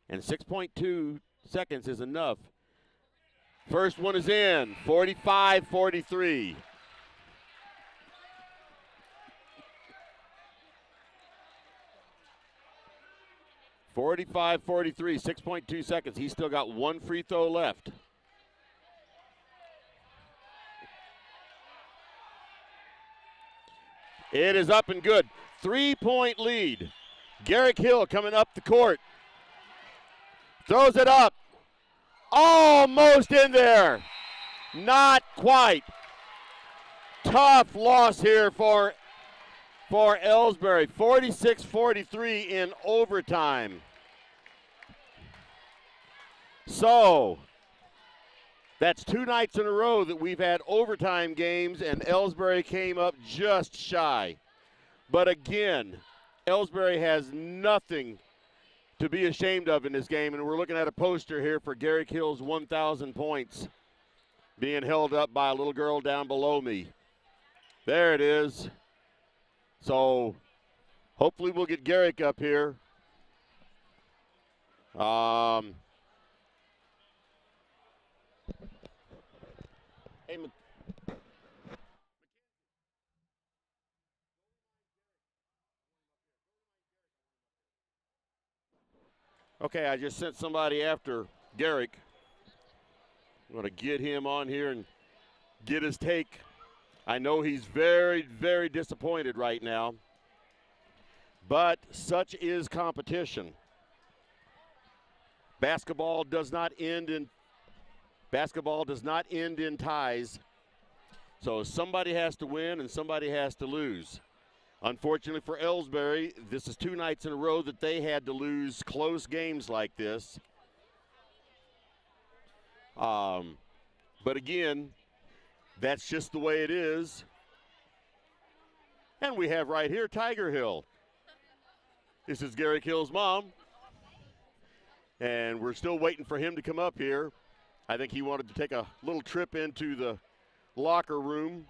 And 6.2 seconds is enough. First one is in, 45-43. (45-43), 6.2 seconds. He's still got one free throw left. It is up and good. 3-point lead. Garrick Hill coming up the court. Throws it up. Almost in there. Not quite. Tough loss here for Elsberry. 46-43 in overtime. So that's 2 nights in a row that we've had overtime games, and Elsberry came up just shy. But again, Elsberry has nothing to be ashamed of in this game, and we're looking at a poster here for Garrick Hill's 1,000 points being held up by a little girl down below me. There it is. So hopefully we'll get Garrick up here. Hey, okay, I just sent somebody after Garrick. I'm going to get him on here and get his take. I know he's very, very disappointed right now, but such is competition. Basketball does not end in ties. So somebody has to win and somebody has to lose. Unfortunately for Elsberry, this is 2 nights in a row that they had to lose close games like this. But again, that's just the way it is. And we have right here Tiger Hill. This is Garrick Hill's mom. And we're still waiting for him to come up here. I think he wanted to take a little trip into the locker room.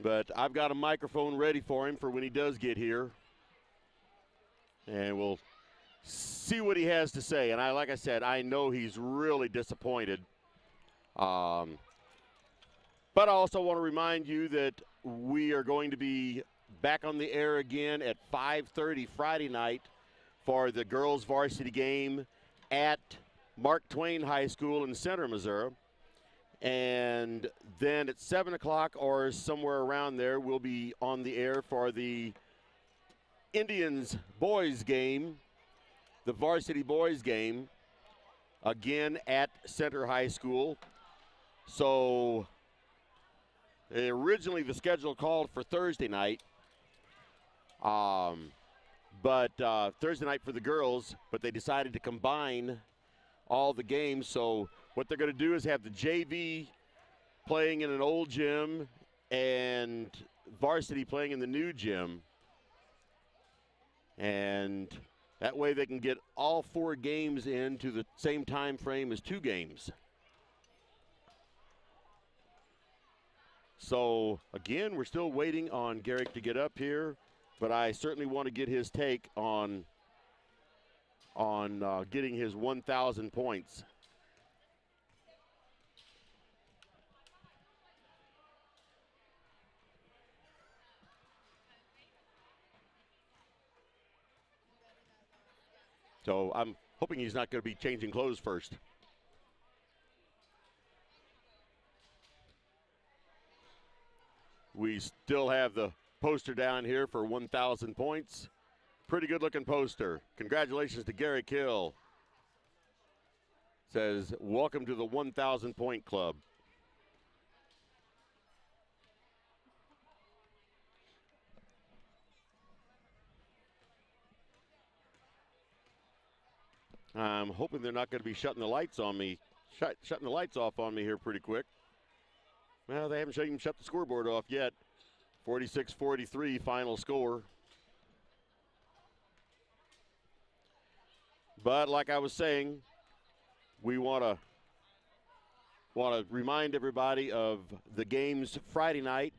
But I've got a microphone ready for him for when he does get here. And we'll see what he has to say. And like I said, I know he's really disappointed. But I also want to remind you that we are going to be back on the air again at 5:30 Friday night for the girls' varsity game at Mark Twain High School in Center, Missouri. And then at 7 o'clock or somewhere around there, we'll be on the air for the Indians boys game, the varsity boys game, again at Center High School. So originally the schedule called for Thursday night, but Thursday night for the girls, but they decided to combine all the games. So what they're going to do is have the JV playing in an old gym and varsity playing in the new gym. And that way they can get all 4 games into the same time frame as 2 games. So, again, we're still waiting on Garrick to get up here, but I certainly want to get his take on getting his 1,000 points. So I'm hoping he's not going to be changing clothes first. We still have the poster down here for 1,000 points. Pretty good looking poster. Congratulations to Garrick Hill. Says, welcome to the 1,000 point club. I'm hoping they're not going to be shutting the lights on me, shutting the lights off on me here pretty quick. Well, they haven't even shut the scoreboard off yet. 46-43 final score. But like I was saying, we want to remind everybody of the games Friday night.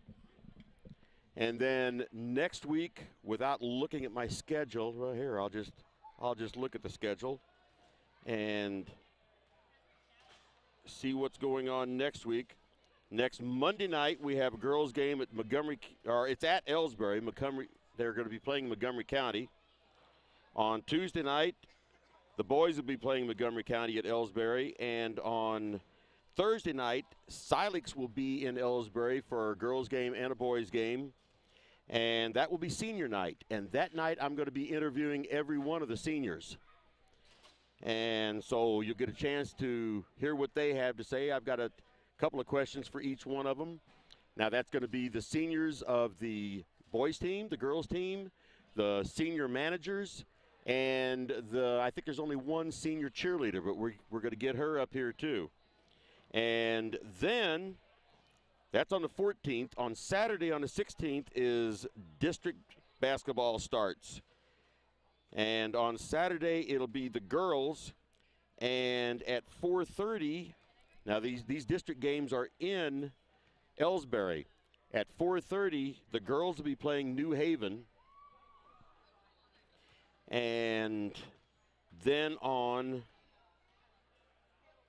And then next week, without looking at my schedule, right here, I'll just look at the schedule and see what's going on next week. Next Monday night, we have a girls' game at Montgomery, or it's at Elsberry. They're going to be playing Montgomery County. On Tuesday night, the boys will be playing Montgomery County at Elsberry. And on Thursday night, Silex will be in Elsberry for a girls' game and a boys' game. And that will be senior night. And that night, I'm going to be interviewing every one of the seniors. And so you'll get a chance to hear what they have to say. I've got a couple of questions for each one of them. Now, that's going to be the seniors of the boys team, the girls team, the senior managers, and I think there's only one senior cheerleader, but we're going to get her up here too. And then that's on the 14th. On Saturday, on the 16th, is district basketball starts. And on Saturday, it'll be the girls. And at 4:30, now these district games are in Elsberry. At 4:30, the girls will be playing New Haven. And then on,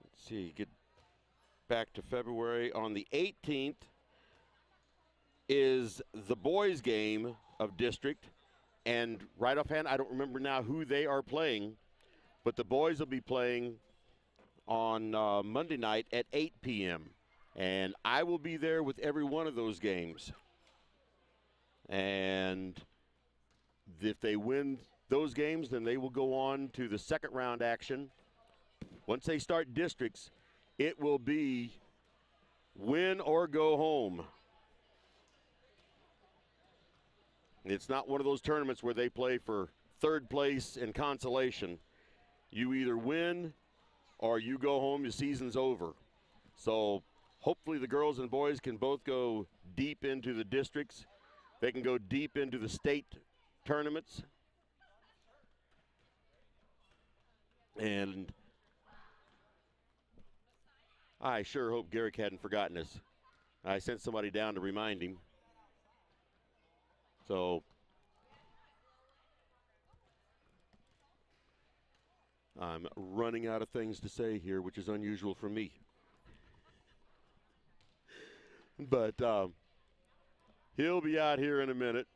let's see, get back to February. On the 18th is the boys' game of district. And right offhand, I don't remember now who they are playing, but the boys will be playing on Monday night at 8 p.m. And I will be there with every one of those games. And if they win those games, then they will go on to the second round action. Once they start districts, it will be win or go home. It's not one of those tournaments where they play for third place and consolation. You either win or you go home, your season's over. So hopefully the girls and boys can both go deep into the districts. They can go deep into the state tournaments. And I sure hope Garrick hadn't forgotten us. I sent somebody down to remind him. So I'm running out of things to say here, which is unusual for me. But he'll be out here in a minute.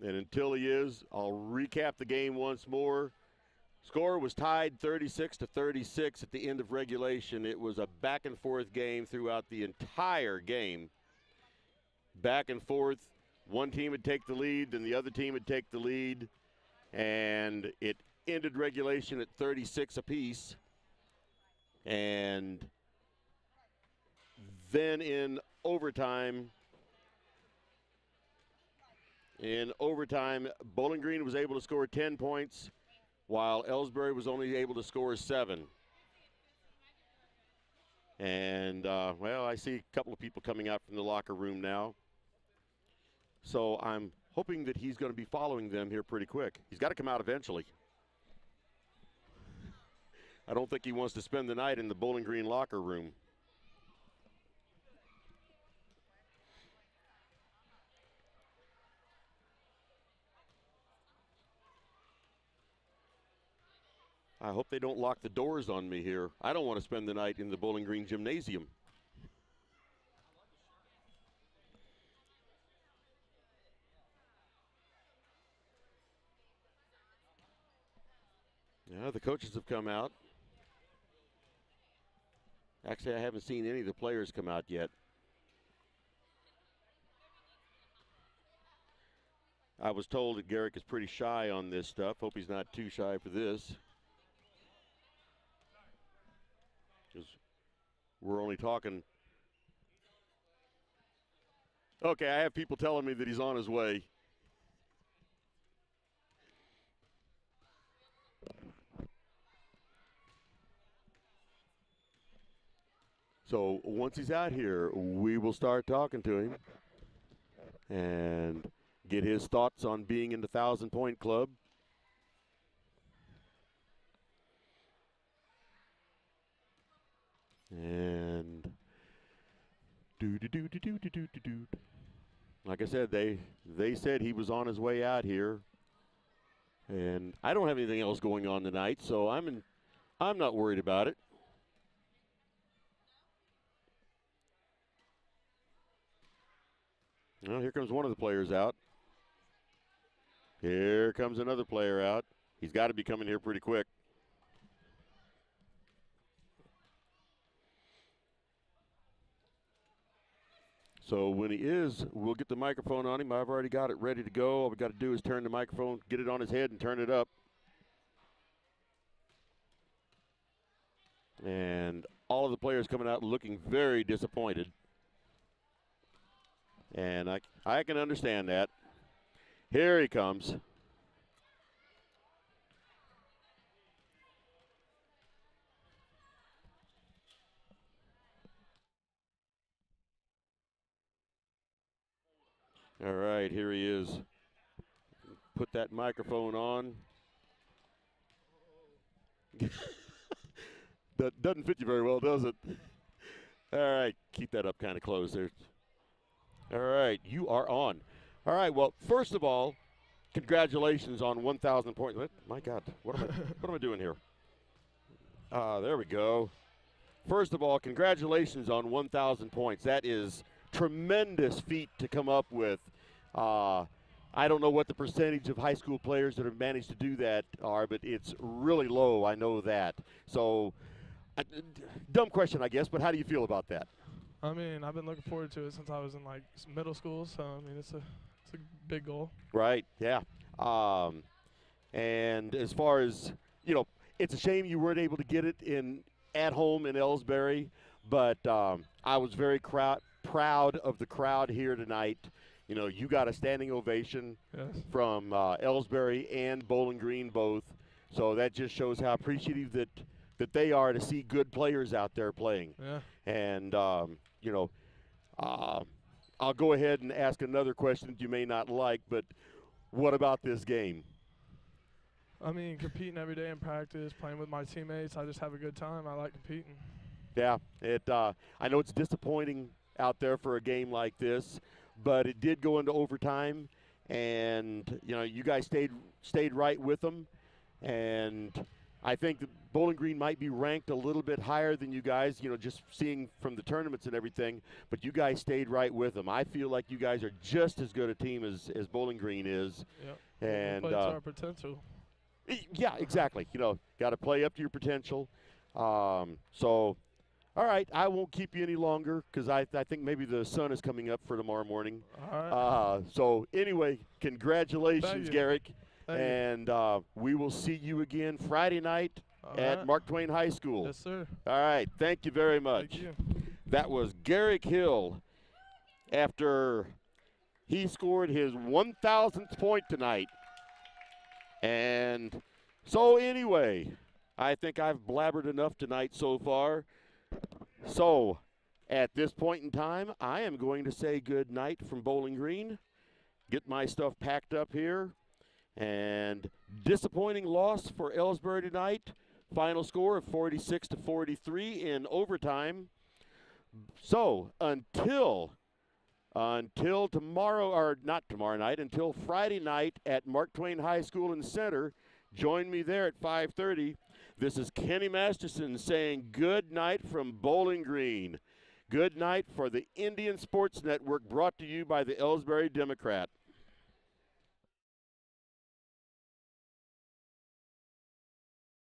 And until he is, I'll recap the game once more. Score was tied 36-36 at the end of regulation. It was a back-and-forth game throughout the entire game. Back and forth. One team would take the lead, then the other team would take the lead. And it ended regulation at 36 apiece. And then in overtime, Bowling Green was able to score 10 points, while Elsberry was only able to score 7. And, well, I see a couple of people coming out from the locker room now. So I'm hoping that he's going to be following them here pretty quick. He's got to come out eventually. I don't think he wants to spend the night in the Bowling Green locker room. I hope they don't lock the doors on me here. I don't want to spend the night in the Bowling Green gymnasium. Yeah, the coaches have come out. Actually, I haven't seen any of the players come out yet. I was told that Garrick is pretty shy on this stuff. Hope he's not too shy for this. Because we're only talking. Okay, I have people telling me that he's on his way. So once he's out here, we will start talking to him and get his thoughts on being in the 1,000-point club. And like I said, they said he was on his way out here, and I don't have anything else going on tonight, so I'm not worried about it. Well, here comes one of the players out. Here comes another player out. He's got to be coming here pretty quick. So when he is, we'll get the microphone on him. I've already got it ready to go. All we got to do is turn the microphone, get it on his head, and turn it up. And all of the players coming out looking very disappointed. And I can understand that. Here he comes. All right, here he is. Put that microphone on. That doesn't fit you very well, does it? All right, keep that up kind of close there. All right, you are on. All right, well, first of all, congratulations on 1,000 points. My God, what am I doing here? There we go. First of all, congratulations on 1,000 points. That is tremendous feat to come up with. I don't know what the percentage of high school players that have managed to do that are, but it's really low. I know that. So, dumb question, I guess, but how do you feel about that? I mean, I've been looking forward to it since I was in like middle school. So I mean, it's a big goal. Right. Yeah. And as far as it's a shame you weren't able to get it at home in Elsberry, but I was very proud of the crowd here tonight. You got a standing ovation from Elsberry and Bowling Green both. So that just shows how appreciative that they are to see good players out there playing. Yeah. And, I'll go ahead and ask another question that you may not like, but what about this game? I mean, competing every day in practice, playing with my teammates. I just have a good time. I like competing. Yeah, I know it's disappointing out there for a game like this, but it did go into overtime, and you guys stayed right with them, and I think that Bowling Green might be ranked a little bit higher than you guys, just seeing from the tournaments and everything, but you guys stayed right with them. I feel like you guys are just as good a team as Bowling Green is. Yep. And we play to our potential. Yeah, exactly. Got to play up to your potential. So, all right, I won't keep you any longer because I think maybe the sun is coming up for tomorrow morning. All right. So anyway, congratulations, Garrick. Thank you. And we will see you again Friday night at right. Mark Twain High School. Yes, sir. All right. Thank you very much. Thank you. That was Garrick Hill after he scored his 1,000th point tonight. And so anyway, I think I've blabbered enough tonight so far. So at this point in time, I am going to say good night from Bowling Green, get my stuff packed up here. And disappointing loss for Elsberry tonight. Final score of 46-43 in overtime. So until tomorrow, or not tomorrow night, until Friday night at Mark Twain High School and Center, join me there at 5:30. This is Kenny Masterson saying good night from Bowling Green. Good night for the Indian Sports Network, brought to you by the Elsberry Democrat.